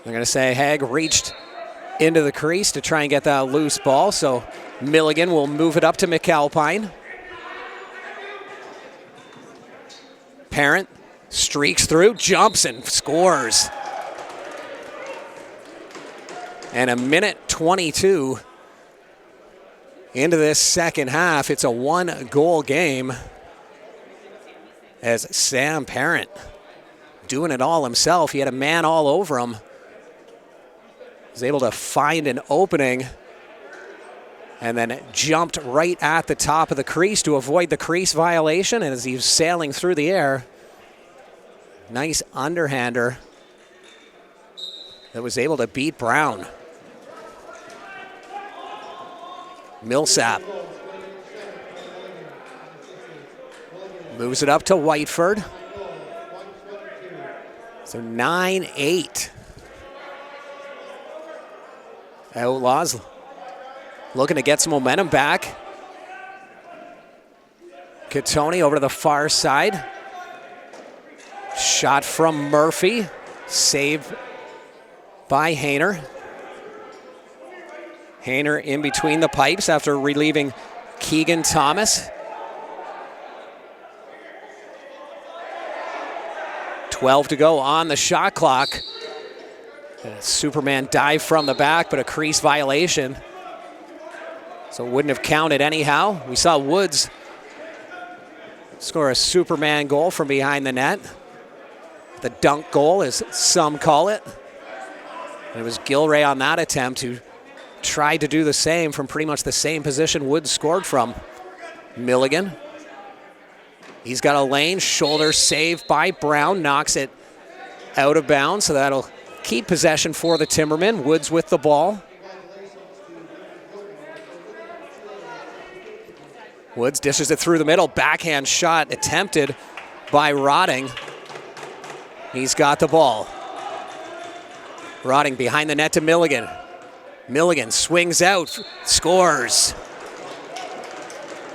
I'm going to say Haig reached into the crease to try and get that loose ball, so Milligan will move it up to McAlpine. Parent streaks through, jumps, and scores. And a minute 22 into this second half. It's a 1-goal game as Sam Parent doing it all himself. He had a man all over him. Was able to find an opening and then jumped right at the top of the crease to avoid the crease violation. And as he was sailing through the air, nice underhander that was able to beat Brown. Millsap moves it up to Whiteford. So 9-8. Outlaws looking to get some momentum back. Catoni over to the far side. Shot from Murphy. Saved by Hayner. Hayner in between the pipes after relieving Keegan Thomas. 12 to go on the shot clock. And Superman dive from the back, but a crease violation. So it wouldn't have counted anyhow. We saw Woods score a Superman goal from behind the net. The dunk goal, as some call it. And it was Gilray on that attempt who tried to do the same from pretty much the same position Woods scored from. Milligan. He's got a lane, shoulder save by Brown, knocks it out of bounds, so that'll keep possession for the Timbermen. Woods with the ball. Woods dishes it through the middle, backhand shot attempted by Rotting. He's got the ball. Rotting behind the net to Milligan. Milligan swings out, scores.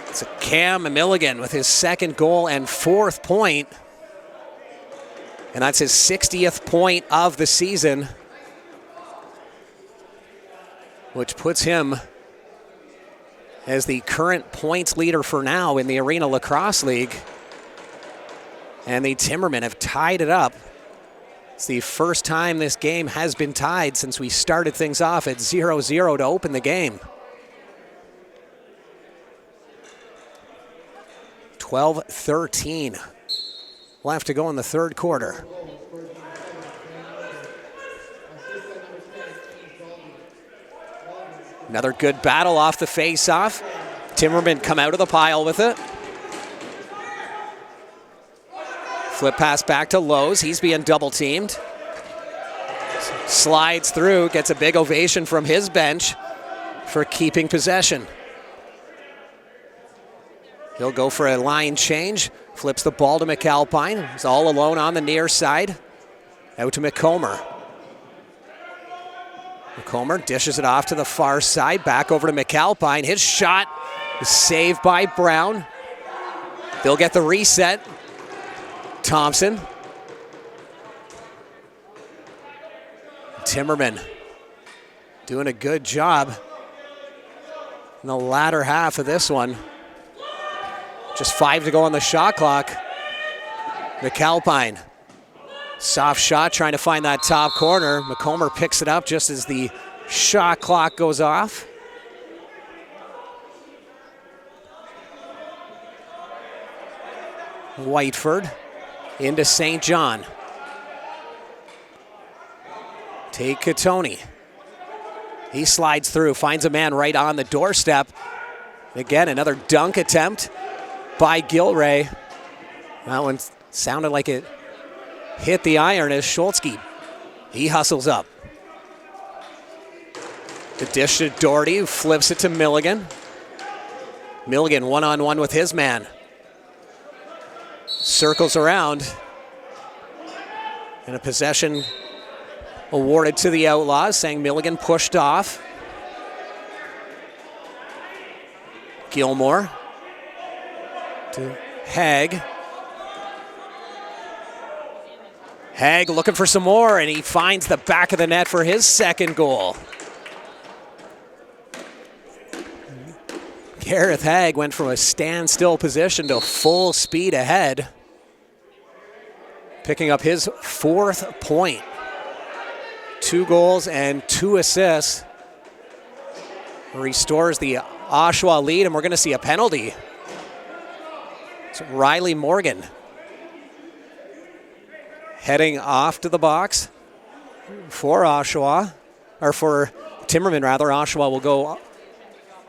It's a Cam Milligan with his 2nd goal and 4th point. And that's his 60th point of the season, which puts him as the current points leader for now in the Arena Lacrosse League. And the Timbermen have tied it up. It's the first time this game has been tied since we started things off at 0-0 to open the game. 12-13 left to go in the 3rd quarter. Another good battle off the face-off. Timbermen come out of the pile with it. Flip pass back to Lowe's. He's being double-teamed. Slides through, gets a big ovation from his bench for keeping possession. He'll go for a line change. Flips the ball to McAlpine. He's all alone on the near side. Out to McComber. McComber dishes it off to the far side. Back over to McAlpine. His shot is saved by Brown. They'll get the reset. Thompson. Timbermen doing a good job in the latter half of this one. Just 5 to go on the shot clock. McAlpine Soft shot, trying to find that top corner. McComber picks it up just as the shot clock goes off. Whiteford into St. John. Take Katoni. He slides through, finds a man right on the doorstep. Again, another dunk attempt by Gilray. That one sounded like it hit the iron as Schultzke. He hustles up. The dish to Doherty, who flips it to Milligan. Milligan one-on-one with his man. Circles around. And a possession awarded to the Outlaws, saying Milligan pushed off. Gilmore to Haig. Haig looking for some more, and he finds the back of the net for his second goal. Gareth Haig went from a standstill position to full speed ahead, picking up his 4th point. 2 goals and 2 assists. Restores the Oshawa lead, and we're going to see a penalty. It's Riley Morgan heading off to the box for Oshawa, or for Timbermen rather. Oshawa will go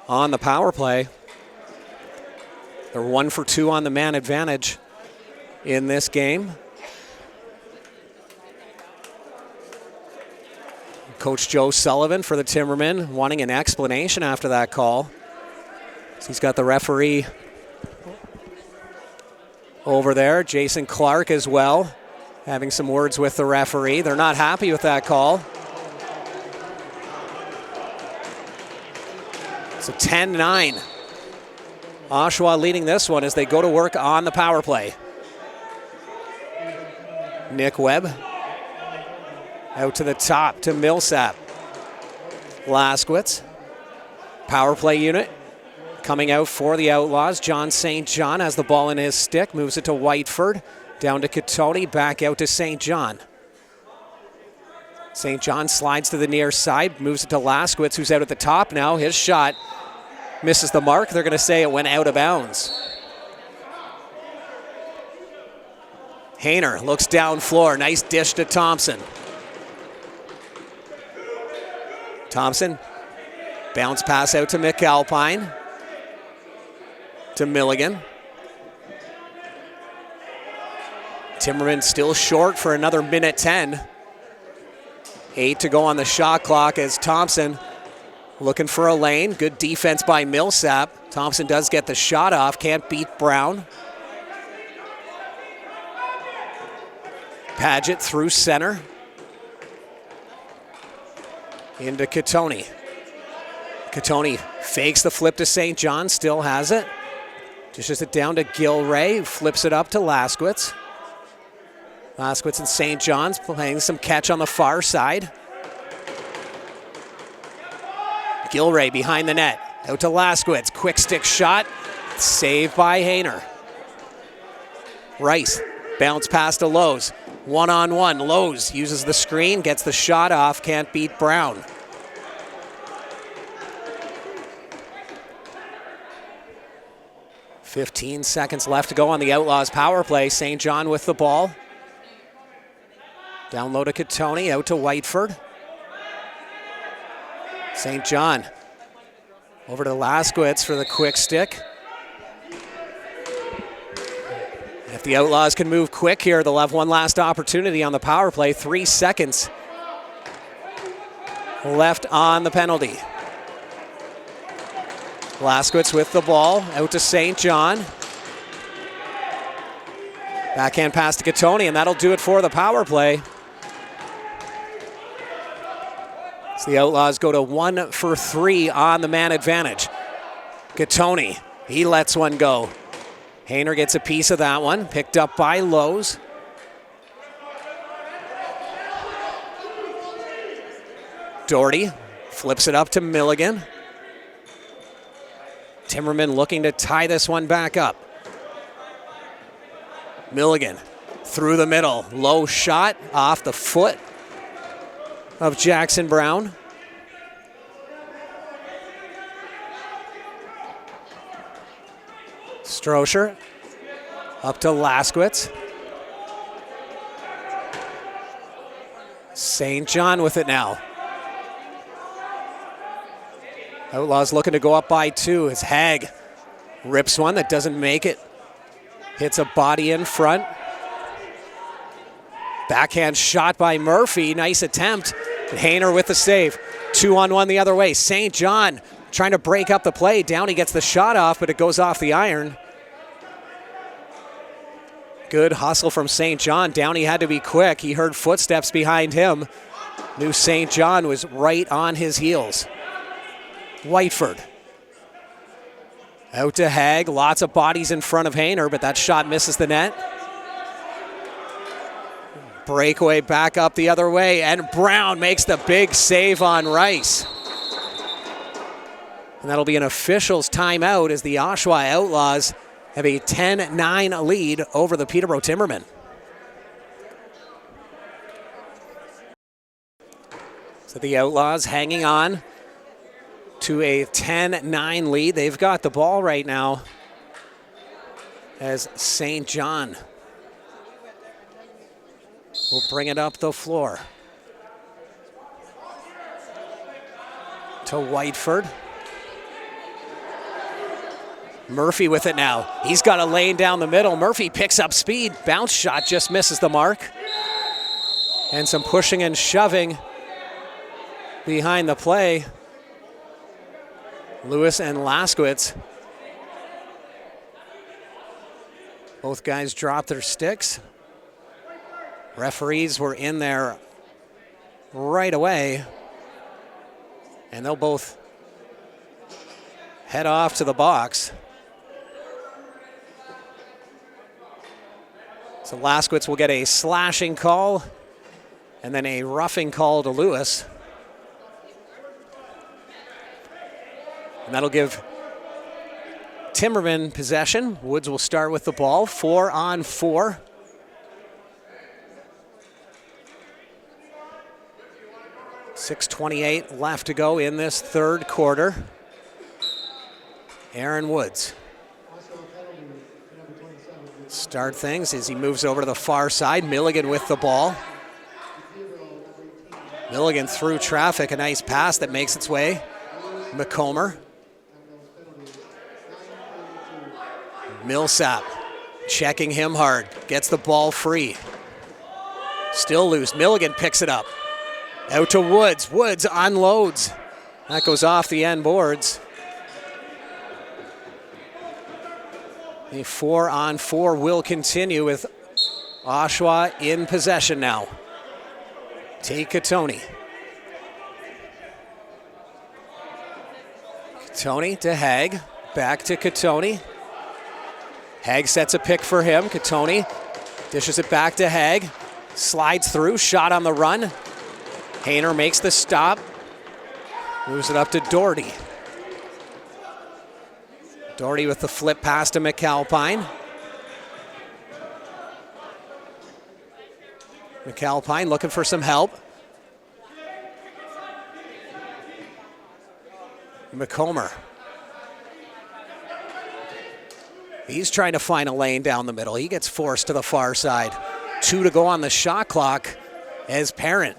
on the power play. They're 1 for 2 on the man advantage in this game. Coach Joe Sullivan for the Timbermen wanting an explanation after that call. So he's got the referee over there, Jason Clark as well, having some words with the referee. They're not happy with that call. So 10-9. Oshawa leading this one as they go to work on the power play. Nick Webb out to the top to Millsap. Laskowitz. Power play unit coming out for the Outlaws. John St. John has the ball in his stick, moves it to Whiteford. Down to Katoni, back out to St. John. St. John slides to the near side, moves it to Laskowitz, who's out at the top now. His shot misses the mark. They're going to say it went out of bounds. Hayner looks down floor. Nice dish to Thompson. Thompson, bounce pass out to McAlpine. To Milligan. Timbermen still short for another minute 10. 8 to go on the shot clock as Thompson looking for a lane. Good defense by Millsap. Thompson does get the shot off, can't beat Brown. Paget through center. Into Katoni. Katoni fakes the flip to St. John, still has it. Dishes it down to Gilray, who flips it up to Laskowitz. Laskowitz and St. John's playing some catch on the far side. Gilray behind the net, out to Laskowitz. Quick stick shot, saved by Hayner. Rice, bounce pass to Lowe's. One-on-one, Lowe's uses the screen, gets the shot off, can't beat Brown. .15 seconds left to go on the Outlaws power play. St. John with the ball. Down low to Katoni, out to Whiteford. St. John over to Laskowitz for the quick stick. If the Outlaws can move quick here, they'll have one last opportunity on the power play. 3 seconds left on the penalty. Laskowitz with the ball, out to St. John. Backhand pass to Katoni, and that'll do it for the power play. So the Outlaws go to 1 for 3 on the man advantage. Katoni, he lets one go. Hayner gets a piece of that one, picked up by Lowe's. Doherty flips it up to Milligan. Timbermen looking to tie this one back up. Milligan Through the middle. Low shot off the foot of Jackson Brown. Strocher up to Laskowitz. St. John with it now. Outlaws looking to go up by 2 as Haig rips one that doesn't make it. Hits a body in front. Backhand shot by Murphy. Nice attempt. Hayner with the save. 2-on-1 the other way. St. John trying to break up the play. Downey gets the shot off, but it goes off the iron. Good hustle from St. John. Downey had to be quick. He heard footsteps behind him. Knew St. John was right on his heels. Whiteford. Out to Haig. Lots of bodies in front of Hayner, but that shot misses the net. Breakaway back up the other way, and Brown makes the big save on Rice. And that'll be an official's timeout as the Oshawa Outlaws have a 10-9 lead over the Peterborough Timbermen. So the Outlaws hanging on to a 10-9 lead. They've got the ball right now as St. John will bring it up the floor to Whiteford. Murphy with it now. He's got a lane down the middle. Murphy picks up speed. Bounce shot just misses the mark. And some pushing and shoving behind the play. Lewis and Laskowitz. Both guys dropped their sticks. Referees were in there right away. And they'll both head off to the box. So Laskowitz will get a slashing call and then a roughing call to Lewis. And that'll give Timbermen possession. Woods will start with the ball, 4-on-4. .6:28 left to go in this third quarter. Aaron Woods. Start things as he moves over to the far side. Milligan with the ball. Milligan through traffic, a nice pass that makes its way. McComber. Millsap checking him hard. Gets the ball free. Still loose. Milligan picks it up. Out to Woods. Woods unloads. That goes off the end boards. The 4-on-4 will continue with Oshawa in possession now. Take Katoni. Katoni to Haig. Back to Katoni. Haig sets a pick for him. Katoni dishes it back to Haig. Slides through. Shot on the run. Hayner makes the stop. Moves it up to Doherty. Doherty with the flip pass to McAlpine. McAlpine looking for some help. McComber. He's trying to find a lane down the middle. He gets forced to the far side. 2 to go on the shot clock as Parent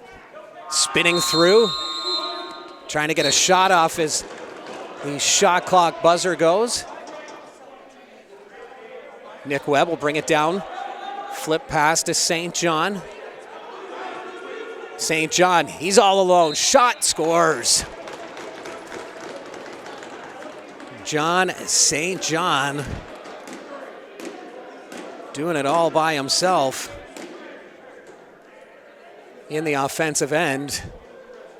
spinning through. Trying to get a shot off as the shot clock buzzer goes. Nick Webb will bring it down. Flip pass to St. John. St. John, he's all alone. Shot, scores. John St. John doing it all by himself in the offensive end.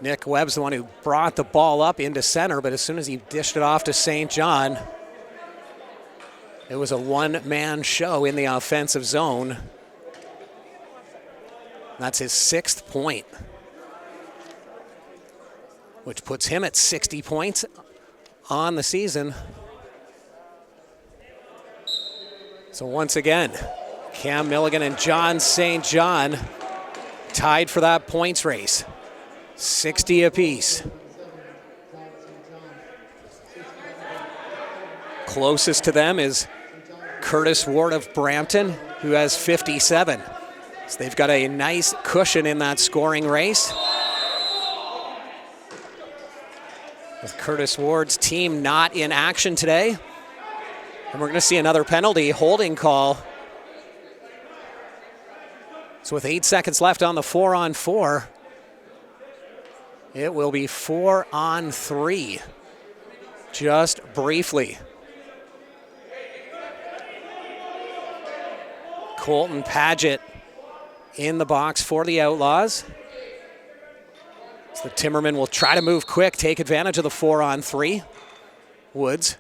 Nick Webb's the one who brought the ball up into center, but as soon as he dished it off to St. John, it was a one-man show in the offensive zone. That's his 6th point, which puts him at 60 points on the season. So once again, Cam Milligan and John St. John tied for that points race. 60 apiece. Closest to them is Curtis Ward of Brampton, who has 57. So they've got a nice cushion in that scoring race. With Curtis Ward's team not in action today. And we're going to see another penalty, holding call. So with 8 seconds left on the 4-on-4, it will be 4-on-3. Just briefly. Colton Paget in the box for the Outlaws. So the Timbermen will try to move quick, take advantage of the 4-on-3. Woods,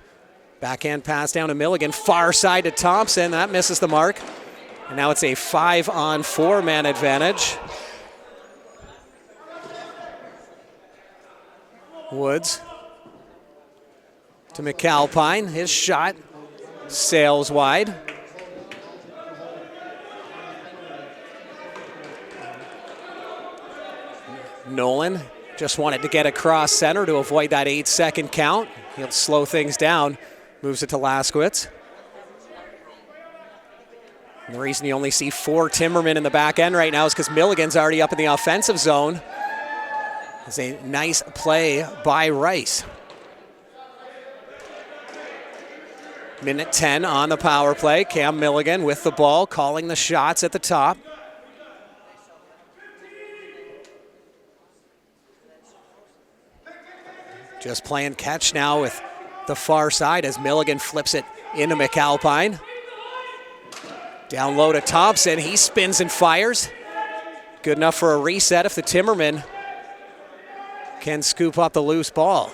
backhand pass down to Milligan, far side to Thompson. That misses the mark. And now it's a 5-on-4 man advantage. Woods to McAlpine. His shot sails wide. Nolan just wanted to get across center to avoid that 8-second count. He'll slow things down, moves it to Laskowitz. And the reason you only see 4 Timbermen in the back end right now is because Milligan's already up in the offensive zone. It's a nice play by Rice. Minute 10 on the power play. Cam Milligan with the ball, calling the shots at the top. Just playing catch now with the far side as Milligan flips it into McAlpine. Down low to Thompson. He spins and fires. Good enough for a reset if the Timbermen can scoop up the loose ball.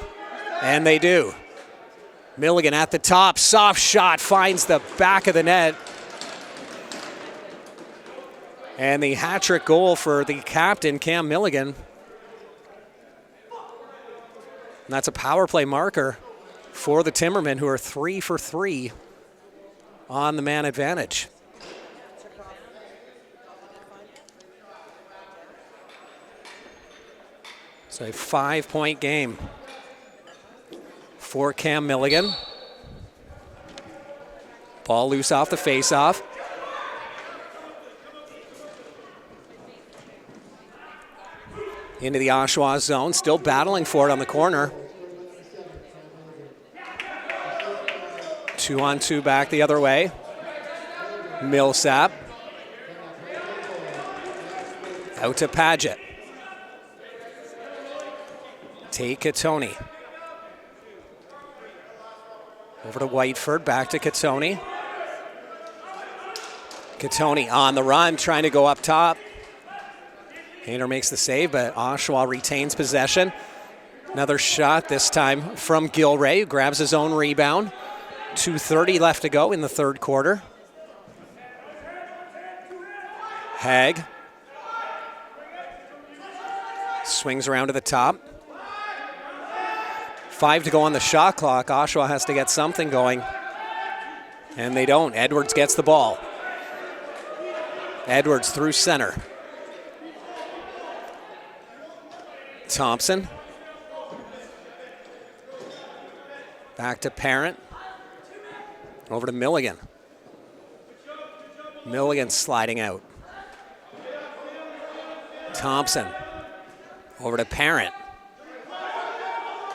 And they do. Milligan at the top. Soft shot finds the back of the net. And the hat-trick goal for the captain, Cam Milligan. And that's a power play marker for the Timbermen, who are 3 for 3 on the man advantage. So a 5-point game for Cam Milligan. Ball loose off the faceoff. Into the Oshawa zone, still battling for it on the corner. 2-on-2 back the other way. Millsap. Out to Paget. Tate Katoni. Over to Whiteford, back to Katoni. Katoni on the run, trying to go up top. Hayner makes the save, but Oshawa retains possession. Another shot, this time from Gilray, who grabs his own rebound. 2:30 left to go in the third quarter. Hag swings around to the top. 5 to go on the shot clock. Oshawa has to get something going, and they don't. Edwards gets the ball. Edwards through center. Thompson. Back to Parent. Over to Milligan. Milligan sliding out. Thompson. Over to Parent.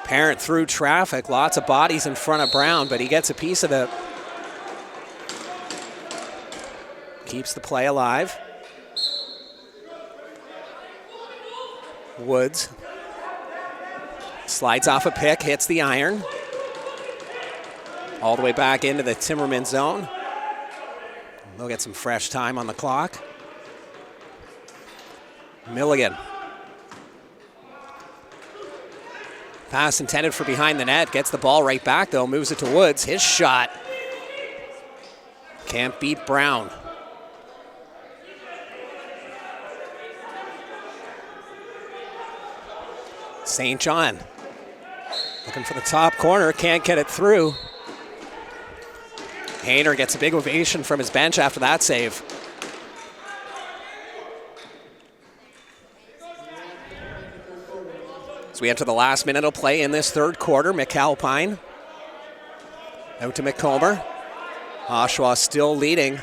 Parent through traffic. Lots of bodies in front of Brown, but he gets a piece of it. Keeps the play alive. Woods. Slides off a pick, hits the iron. All the way back into the Timberman zone. They'll get some fresh time on the clock. Milligan. Pass intended for behind the net. Gets the ball right back, though. Moves it to Woods. His shot. Can't beat Brown. St. John. Looking for the top corner. Can't get it through. Hayner gets a big ovation from his bench after that save. As we enter the last minute of play in this third quarter, McAlpine out to McComber. Oshawa still leading,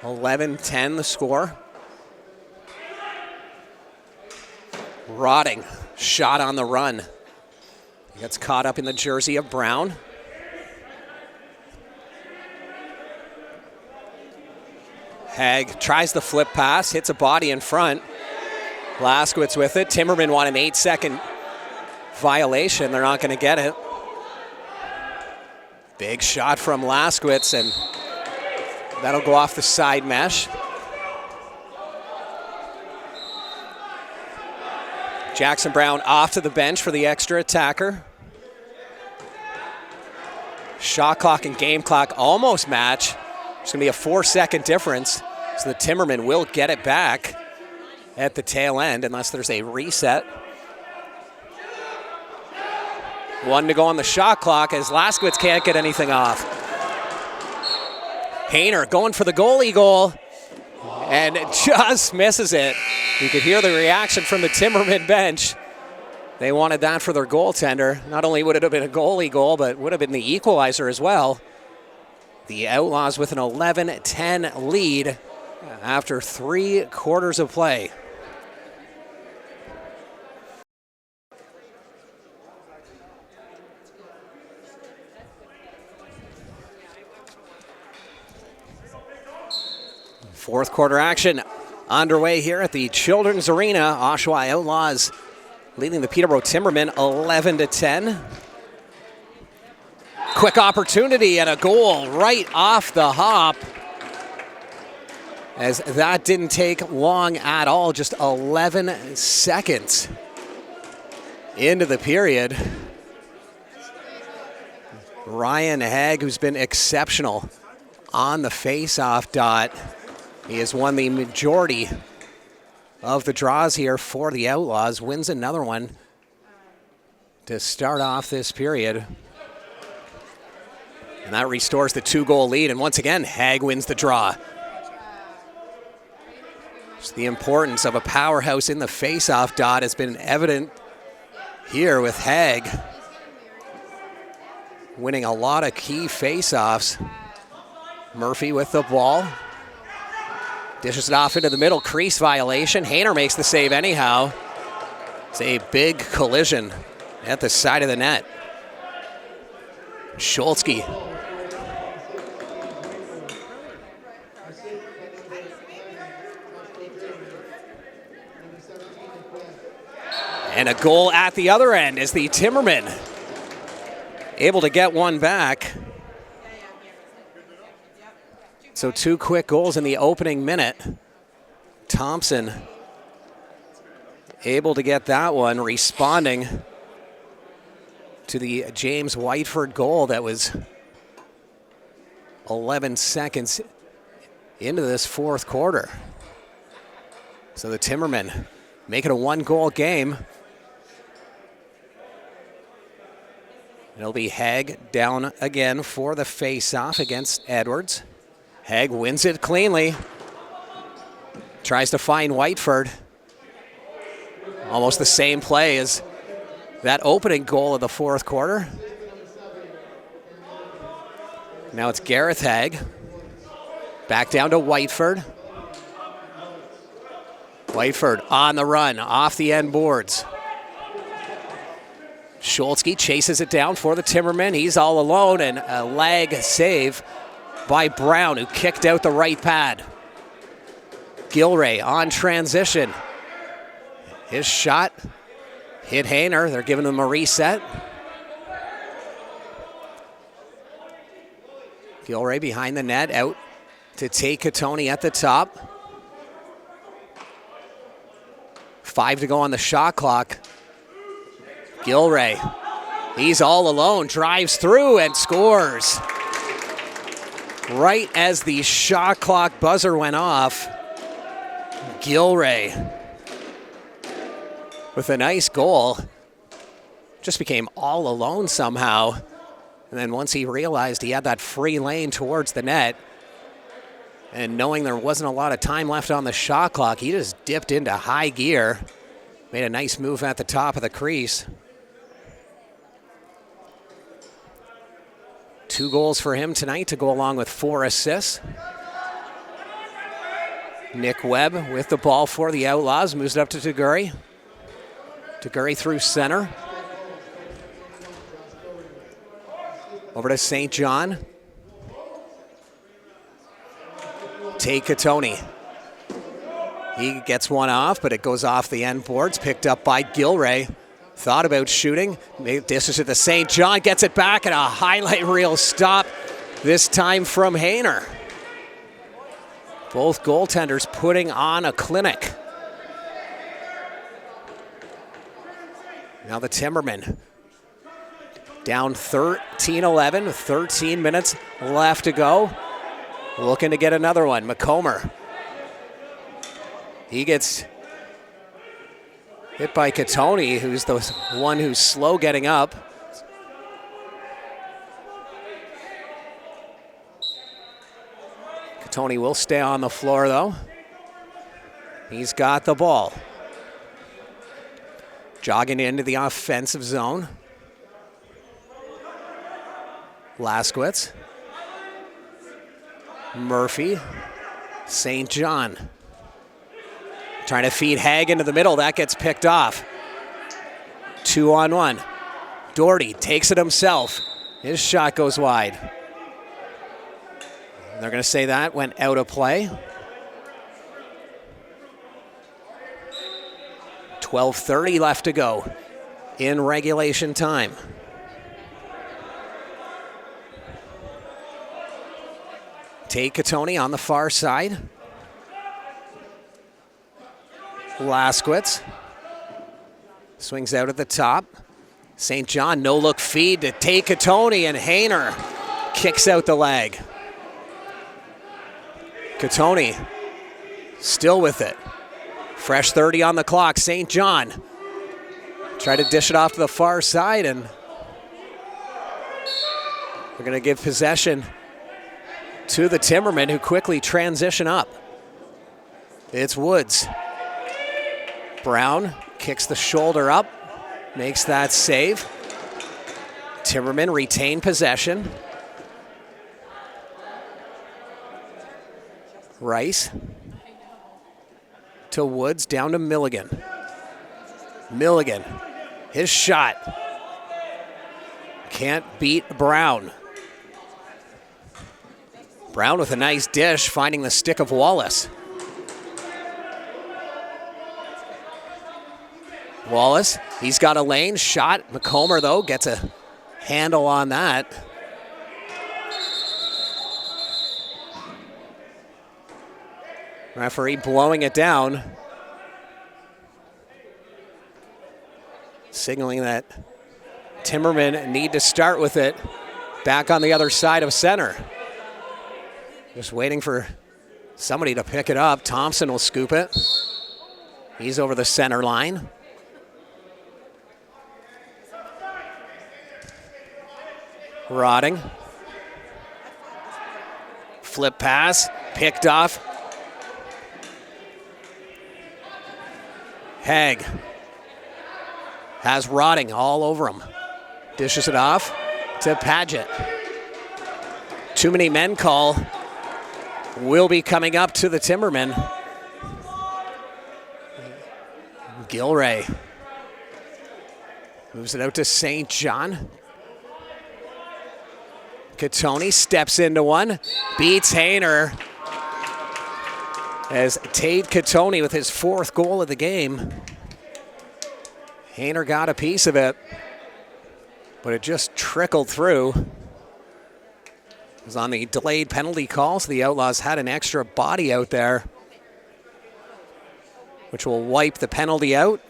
11-10 the score. Rotting, shot on the run. He gets caught up in the jersey of Brown. Haig tries the flip pass, hits a body in front. Blaskowitz with it. Timbermen want an 8-second violation. They're not going to get it. Big shot from Blaskowitz, and that'll go off the side mesh. Jackson Brown off to the bench for the extra attacker. Shot clock and game clock almost match. There's going to be a 4-second difference, so the Timbermen will get it back at the tail end unless there's a reset. 1 to go on the shot clock as Blaskowitz can't get anything off. Hayner going for the goalie goal and just misses it. You could hear the reaction from the Timbermen bench. They wanted that for their goaltender. Not only would it have been a goalie goal, but would have been the equalizer as well. The Outlaws with an 11-10 lead after 3 quarters of play. Fourth quarter action underway here at the Children's Arena. Oshawa Outlaws leading the Peterborough Timbermen 11-10. Quick opportunity and a goal right off the hop. As that didn't take long at all, just 11 seconds into the period. Ryan Haig, who's been exceptional on the face-off dot. He has won the majority of the draws here for the Outlaws. Wins another one to start off this period. And that restores the 2-goal lead. And once again, Haig wins the draw. Just the importance of a powerhouse in the face-off dot has been evident here with Haig winning a lot of key face-offs. Murphy with the ball. Dishes it off into the middle, crease violation. Hayner makes the save anyhow. It's a big collision at the side of the net. Schultzke. And a goal at the other end as the Timbermen able to get one back. So 2 quick goals in the opening minute. Thompson able to get that one, responding to the James Whiteford goal that was 11 seconds into this fourth quarter. So the Timbermen make it a 1-goal game. It'll be Haig down again for the face-off against Edwards. Haig wins it cleanly. Tries to find Whiteford. Almost the same play as that opening goal of the fourth quarter. Now it's Gareth Haig. Back down to Whiteford. Whiteford on the run, off the end boards. Schultzke chases it down for the Timbermen. He's all alone, and a lag save by Brown, who kicked out the right pad. Gilray on transition. His shot hit Hayner. They're giving him a reset. Gilray behind the net, out to take Katoni at the top. 5 to go on the shot clock. Gilray, he's all alone, drives through and scores. Right as the shot clock buzzer went off, Gilray with a nice goal. Just became all alone somehow. And then once he realized he had that free lane towards the net, and knowing there wasn't a lot of time left on the shot clock, he just dipped into high gear. Made a nice move at the top of the crease. 2 goals for him tonight to go along with 4 assists. Nick Webb with the ball for the Outlaws. Moves it up to Taguri. Taguri through center. Over to St. John. Tate Katoni. He gets one off, but it goes off the end boards. Picked up by Gilray. Thought about shooting. Dishes it to St. John. Gets it back, and a highlight reel stop. This time from Hayner. Both goaltenders putting on a clinic. Now the Timbermen down 13-11 with 13 minutes left to go. Looking to get another one. McComber. He gets hit by Katoni, who's the one who's slow getting up. Katoni will stay on the floor, though. He's got the ball. Jogging into the offensive zone. Laskowitz. Murphy. St. John. Trying to feed Haig into the middle. That gets picked off. 2-on-1. Doherty takes it himself. His shot goes wide. They're going to say that went out of play. 12:30 left to go in regulation time. Tate Katoni on the far side. Laskowitz swings out at the top. St. John, no-look feed to Tate Katoni, and Hayner kicks out the leg. Katoni still with it. Fresh 30 on the clock. St. John try to dish it off to the far side, and they're going to give possession to the Timbermen, who quickly transition up. It's Woods. Brown kicks the shoulder up, makes that save. Timbermen retain possession. Rice to Woods, down to Milligan. Milligan, his shot. Can't beat Brown. Brown with a nice dish, finding the stick of Wallace. Wallace, he's got a lane shot. McComber, though, gets a handle on that. Referee blowing it down, signaling that Timbermen need to start with it back on the other side of center. Just waiting for somebody to pick it up. Thompson will scoop it. He's over the center line. Rotting. Flip pass, picked off. Haig has Rotting all over him. Dishes it off to Paget. Too many men call will be coming up to the Timbermen. Gilray moves it out to St. John. Katoni steps into one, beats Hayner. As Tate Katoni with his 4th goal of the game. Hayner got a piece of it, but it just trickled through. It was on the delayed penalty call, so the Outlaws had an extra body out there, which will wipe the penalty out,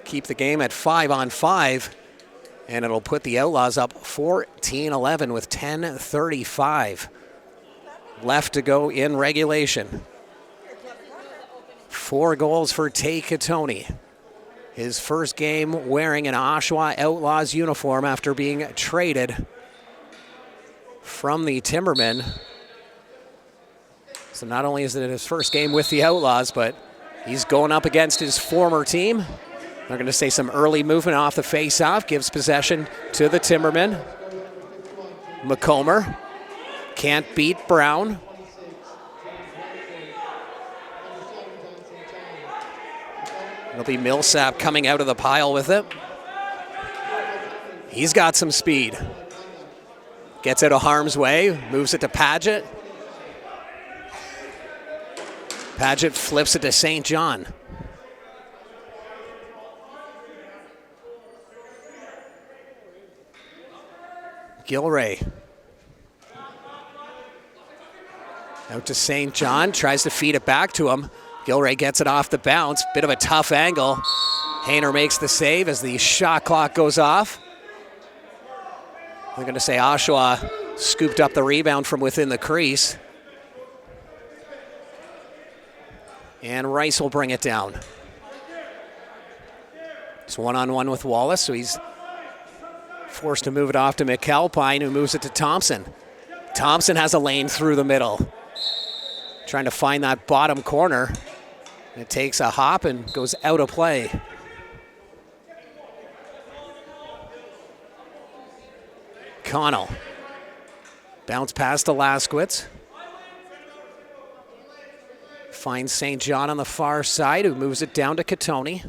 keep the game at 5-on-5, and it'll put the Outlaws up 14-11 with 10:35 left to go in regulation. 4 goals for Tate Katoni. His first game wearing an Oshawa Outlaws uniform after being traded from the Timbermen. So not only is it his first game with the Outlaws, but he's going up against his former team. They're going to say some early movement off the face-off, gives possession to the Timbermen. McComber can't beat Brown. It'll be Millsap coming out of the pile with it. He's got some speed. Gets out of harm's way, moves it to Paget. Paget flips it to St. John. Gilray. Out to St. John, tries to feed it back to him. Gilray gets it off the bounce, bit of a tough angle. Hayner makes the save as the shot clock goes off. They're going to say Oshawa scooped up the rebound from within the crease. And Rice will bring it down. It's one-on-one with Wallace, so he's forced to move it off to McAlpine, who moves it to Thompson. Thompson has a lane through the middle. Trying to find that bottom corner. It takes a hop and goes out of play. Connell. Bounce pass to Laskowitz. Finds St. John on the far side, who moves it down to Katoni.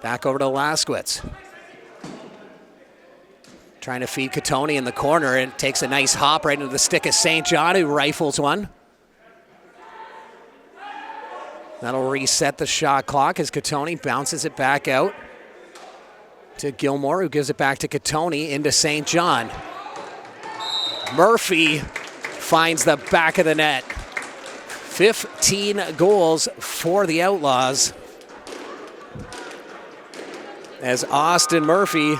Back over to Laskowitz. Trying to feed Katoni in the corner, and takes a nice hop right into the stick of St. John, who rifles one. That'll reset the shot clock as Katoni bounces it back out to Gilmore, who gives it back to Katoni into St. John. Murphy finds the back of the net. 15 goals for the Outlaws as Austin Murphy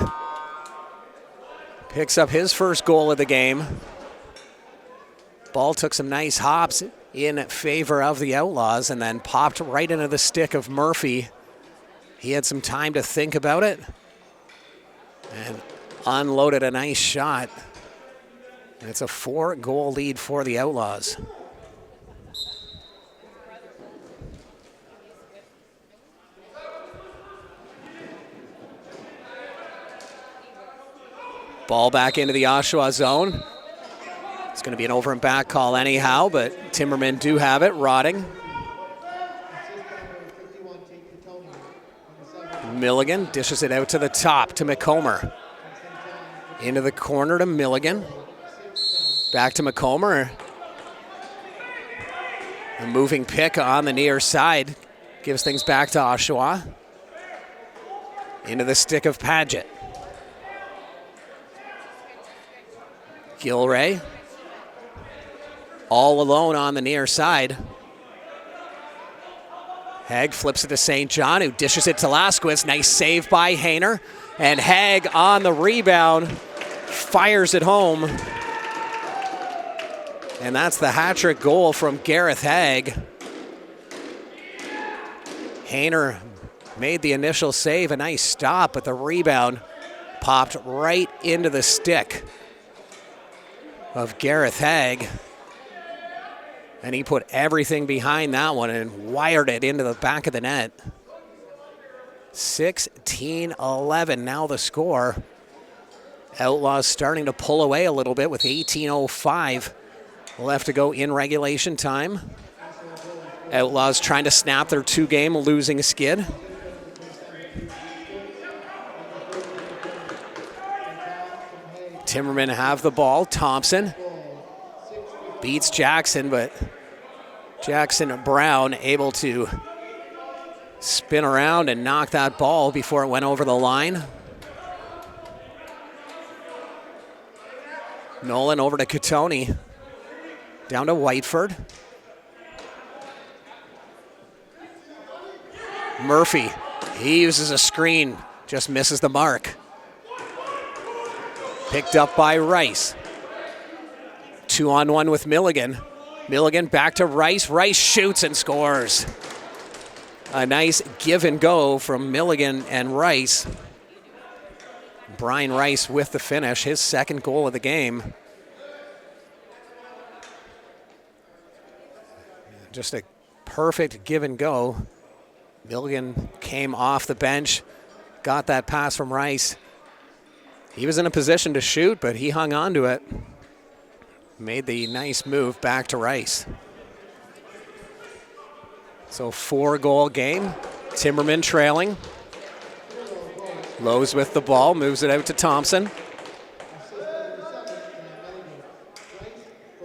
picks up his first goal of the game. Ball took some nice hops in favor of the Outlaws and then popped right into the stick of Murphy. He had some time to think about it and unloaded a nice shot. And it's a 4-goal lead for the Outlaws. Ball back into the Oshawa zone. It's going to be an over and back call anyhow, but Timbermen do have it. Rotting. Milligan dishes it out to the top to McComber. Into the corner to Milligan. Back to McComber. A moving pick on the near side gives things back to Oshawa. Into the stick of Paget. Gilray. All alone on the near side. Haig flips it to St. John, who dishes it to Laskowitz. Nice save by Hayner. And Haig on the rebound, fires it home. And that's the hat-trick goal from Gareth Haig. Hayner made the initial save, a nice stop, but the rebound popped right into the stick of Gareth Haig. And he put everything behind that one and wired it into the back of the net. 16-11 now the score. Outlaws starting to pull away a little bit with 18:05 left to go in regulation time. Outlaws trying to snap their 2-game losing skid. Timbermen have the ball. Thompson beats Jackson, but Jackson Brown able to spin around and knock that ball before it went over the line. Nolan over to Katoni. Down to Whiteford. Murphy, he uses a screen, just misses the mark. Picked up by Rice. 2-on-1 with Milligan. Milligan back to Rice. Rice shoots and scores. A nice give and go from Milligan and Rice. Brian Rice with the finish, his second goal of the game. Just a perfect give and go. Milligan came off the bench, got that pass from Rice, He was in a position to shoot, but he hung on to it. Made the nice move back to Rice. So 4-goal game. Timbermen trailing. Lowe's with the ball, moves it out to Thompson.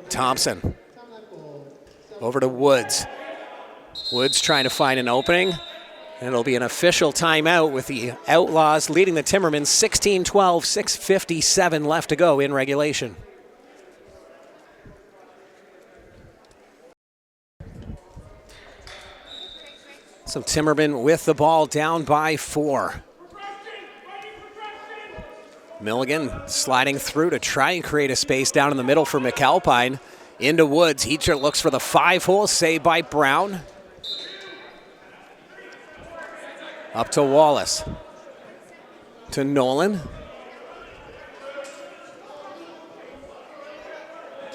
Thompson. Over to Woods. Woods trying to find an opening. And it'll be an official timeout with the Outlaws leading the Timbermen 16-12, 6:57 left to go in regulation. So Timbermen with the ball down by 4. Milligan sliding through to try and create a space down in the middle for McAlpine. Into Woods. Heacher looks for the 5-hole, saved by Brown. Up to Wallace. To Nolan.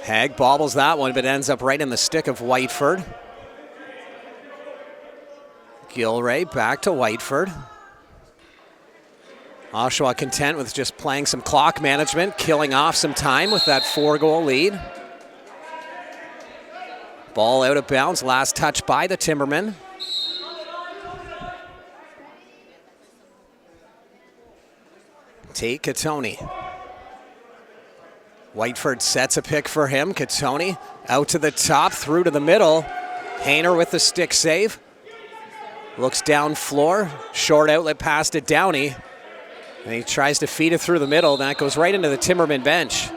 Hag bobbles that one, but ends up right in the stick of Whiteford. Gilray back to Whiteford. Oshawa content with just playing some clock management, killing off some time with that 4-goal lead. Ball out of bounds, last touch by the Timbermen. Tate Katoni. Whiteford sets a pick for him. Katoni out to the top, through to the middle. Hayner with the stick save. Looks down floor, short outlet pass to Downey. And he tries to feed it through the middle. That goes right into the Timberman bench.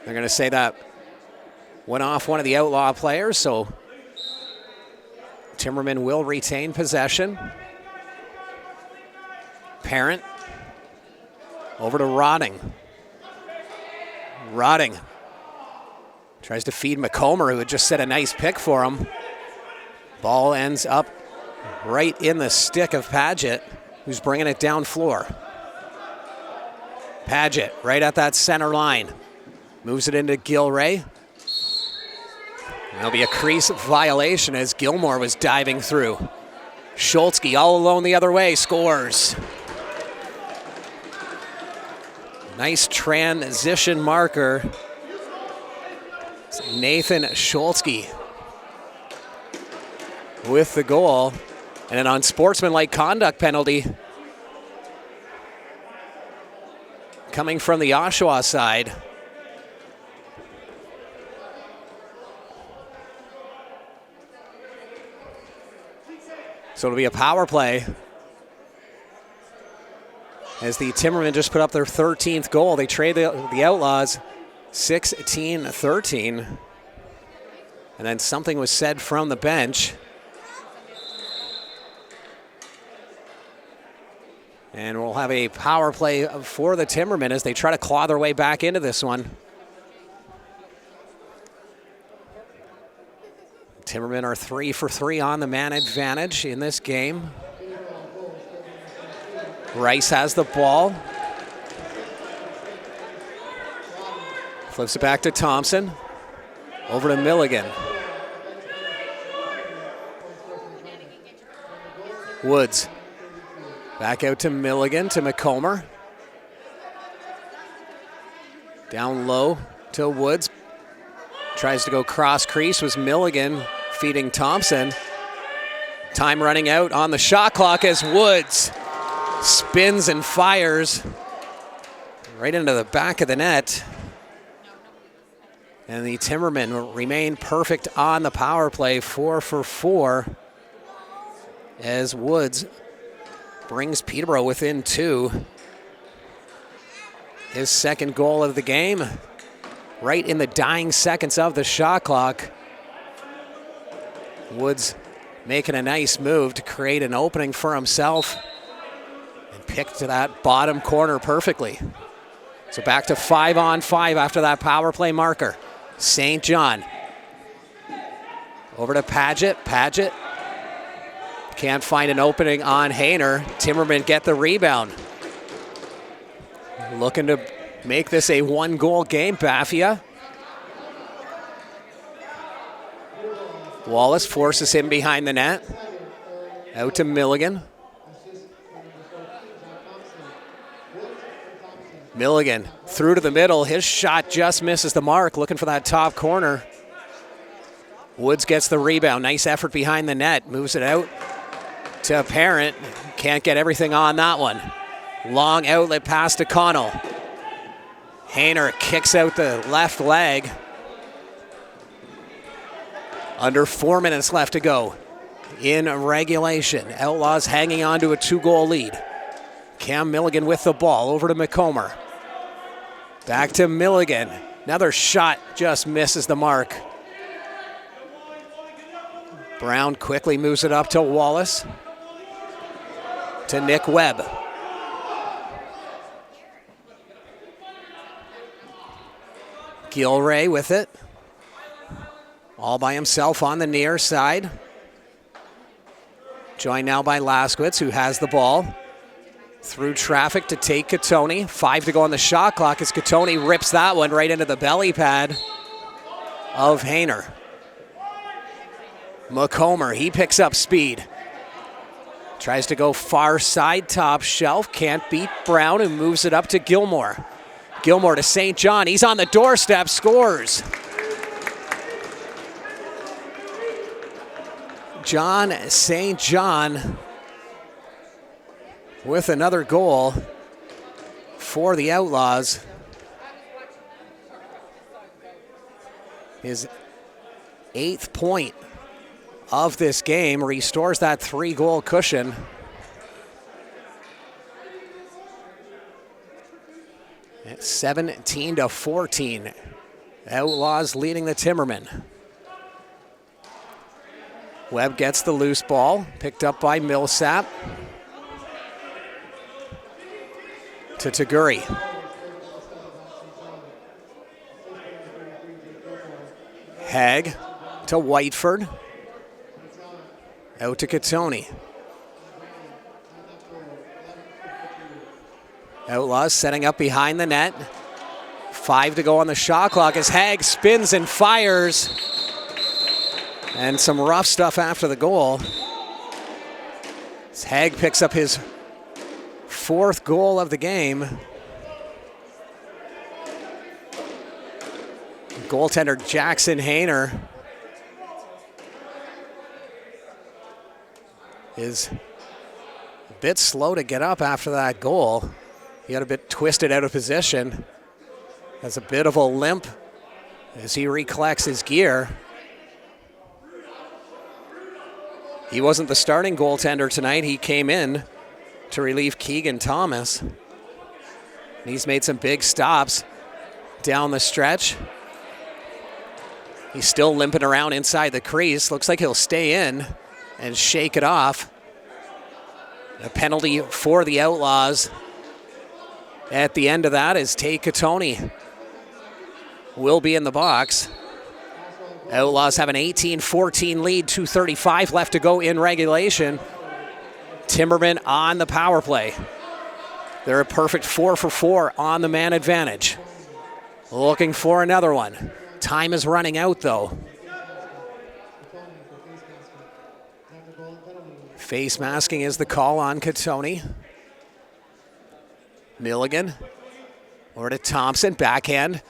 They're going to say that went off one of the Outlaw players, so Timberman will retain possession. Parent over to Rotting. Rotting tries to feed McComber, who had just set a nice pick for him. Ball ends up right in the stick of Padgett, who's bringing it down floor. Padgett right at that center line. Moves it into Gilray. There'll be a crease violation as Gilmore was diving through. Schultzke all alone the other way, scores. Nice transition marker. Nathan Schultzke with the goal. And an unsportsmanlike conduct penalty coming from the Oshawa side. So it'll be a power play as the Timbermen just put up their 13th goal. They trade the Outlaws 16-13. And then something was said from the bench. And we'll have a power play for the Timbermen as they try to claw their way back into this one. Timbermen are 3 for 3 on the man advantage in this game. Rice has the ball. Flips it back to Thompson. Over to Milligan. Woods. Back out to Milligan, to McComber. Down low to Woods. Tries to go cross crease, was Milligan feeding Thompson. Time running out on the shot clock as Woods spins and fires right into the back of the net. And the Timbermen remain perfect on the power play, 4 for 4, as Woods brings Peterborough within 2. His second goal of the game, right in the dying seconds of the shot clock. Woods making a nice move to create an opening for himself and picked to that bottom corner perfectly. So back to 5-on-5 after that power play marker. St. John. Over to Padgett. Padgett can't find an opening on Hayner. Timbermen get the rebound. Looking to make this a 1-goal game, Baffia. Wallace forces him behind the net. Out to Milligan. Milligan through to the middle. His shot just misses the mark, looking for that top corner. Woods gets the rebound. Nice effort behind the net. Moves it out to Parent. Can't get everything on that one. Long outlet pass to Connell. Hayner kicks out the left leg. Under 4 minutes left to go in regulation. Outlaws hanging on to a 2-goal lead. Cam Milligan with the ball over to McComber. Back to Milligan. Another shot just misses the mark. Brown quickly moves it up to Wallace. To Nick Webb. Gilray with it. All by himself on the near side. Joined now by Laskowitz, who has the ball. Through traffic to take Katoni. 5 to go on the shot clock as Katoni rips that one right into the belly pad of Hayner. McComber, he picks up speed. Tries to go far side top shelf. Can't beat Brown, who moves it up to Gilmore. Gilmore to St. John. He's on the doorstep, scores. John St. John with another goal for the Outlaws. His 8th point of this game, restores that 3-goal cushion. At 17-14, Outlaws leading the Timbermen. Webb gets the loose ball, picked up by Millsap. To Taguri. Hag to Whiteford. Out to Katoni. Outlaws setting up behind the net. 5 to go on the shot clock as Hag spins and fires. And some rough stuff after the goal. As Hag picks up his 4th goal of the game. Goaltender Jackson Hayner is a bit slow to get up after that goal. He got a bit twisted out of position. Has a bit of a limp as he recollects his gear. He wasn't the starting goaltender tonight. He came in to relieve Keegan Thomas. And he's made some big stops down the stretch. He's still limping around inside the crease. Looks like he'll stay in and shake it off. A penalty for the Outlaws at the end of that is Tate Katoni will be in the box. Outlaws have an 18-14 lead, 2:35 left to go in regulation. Timbermen on the power play. They're a perfect 4 for 4 on the man advantage. Looking for another one. Time is running out though. Face masking is the call on Katoni. Milligan over to Thompson, backhand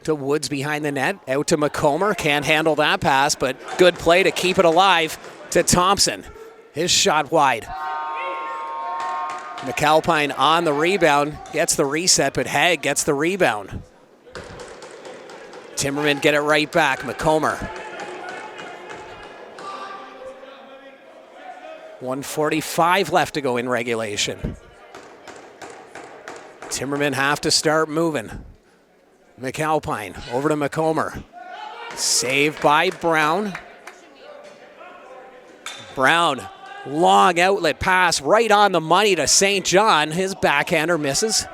to Woods behind the net, out to McComber, can't handle that pass, but good play to keep it alive to Thompson. His shot wide. McAlpine on the rebound, gets the reset, but Hag gets the rebound. Timbermen get it right back, McComber. 1:45 left to go in regulation. Timbermen have to start moving. McAlpine over to McComber. Saved by Brown. Brown, long outlet pass right on the money to St. John. His backhander misses.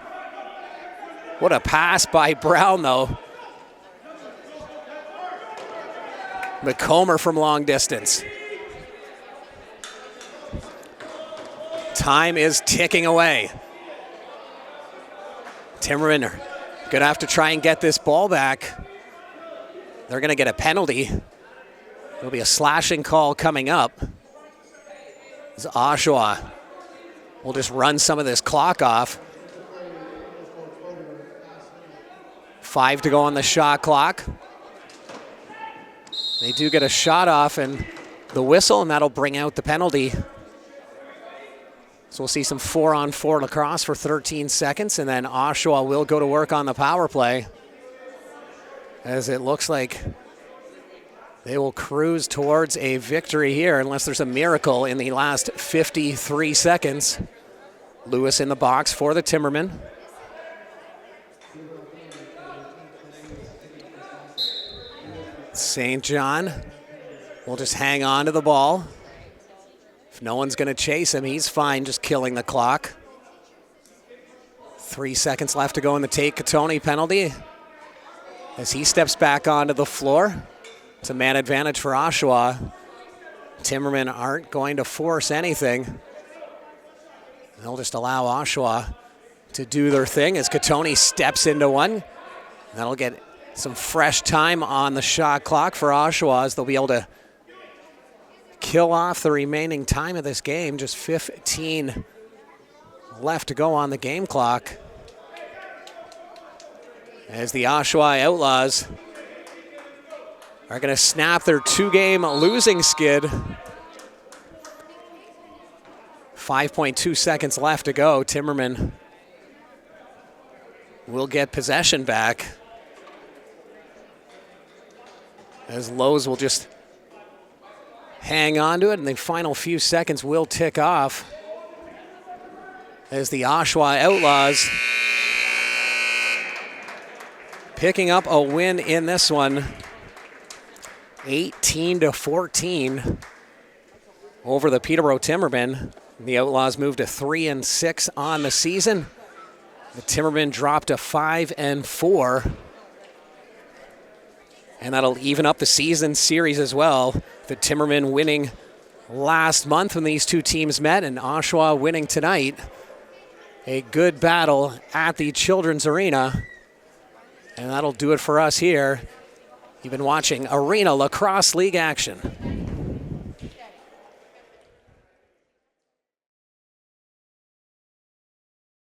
What a pass by Brown though. McComber from long distance. Time is ticking away. Timbermen are going to have to try and get this ball back. They're going to get a penalty There'll be a slashing call coming up. As Oshawa will just run some of this clock off. 5 to go on the shot clock. They do get a shot off and the whistle, and that'll bring out the penalty. So we'll see some 4-on-4 lacrosse for 13 seconds, and then Oshawa will go to work on the power play, as it looks like they will cruise towards a victory here unless there's a miracle in the last 53 seconds. Lewis in the box for the Timbermen. St. John will just hang on to the ball. If no one's going to chase him, he's fine just killing the clock. 3 seconds left to go in the Tate Katoni penalty as he steps back onto the floor. It's a man advantage for Oshawa. Timbermen aren't going to force anything. They'll just allow Oshawa to do their thing as Katoni steps into one. That'll get some fresh time on the shot clock for Oshawa, as they'll be able to kill off the remaining time of this game. Just 15 left to go on the game clock, as the Oshawa Outlaws are going to snap their 2-game losing skid. 5.2 seconds left to go. Timbermen will get possession back, as Lowe's will just hang on to it, and the final few seconds will tick off as the Oshawa Outlaws picking up a win in this one, 18-14 over the Peterborough Timbermen. The Outlaws moved to 3-6 on the season. The Timbermen dropped to 5-4. And that'll even up the season series as well. The Timbermen winning last month when these two teams met, and Oshawa winning tonight. A good battle at the Children's Arena. And that'll do it for us here. You've been watching Arena Lacrosse League action.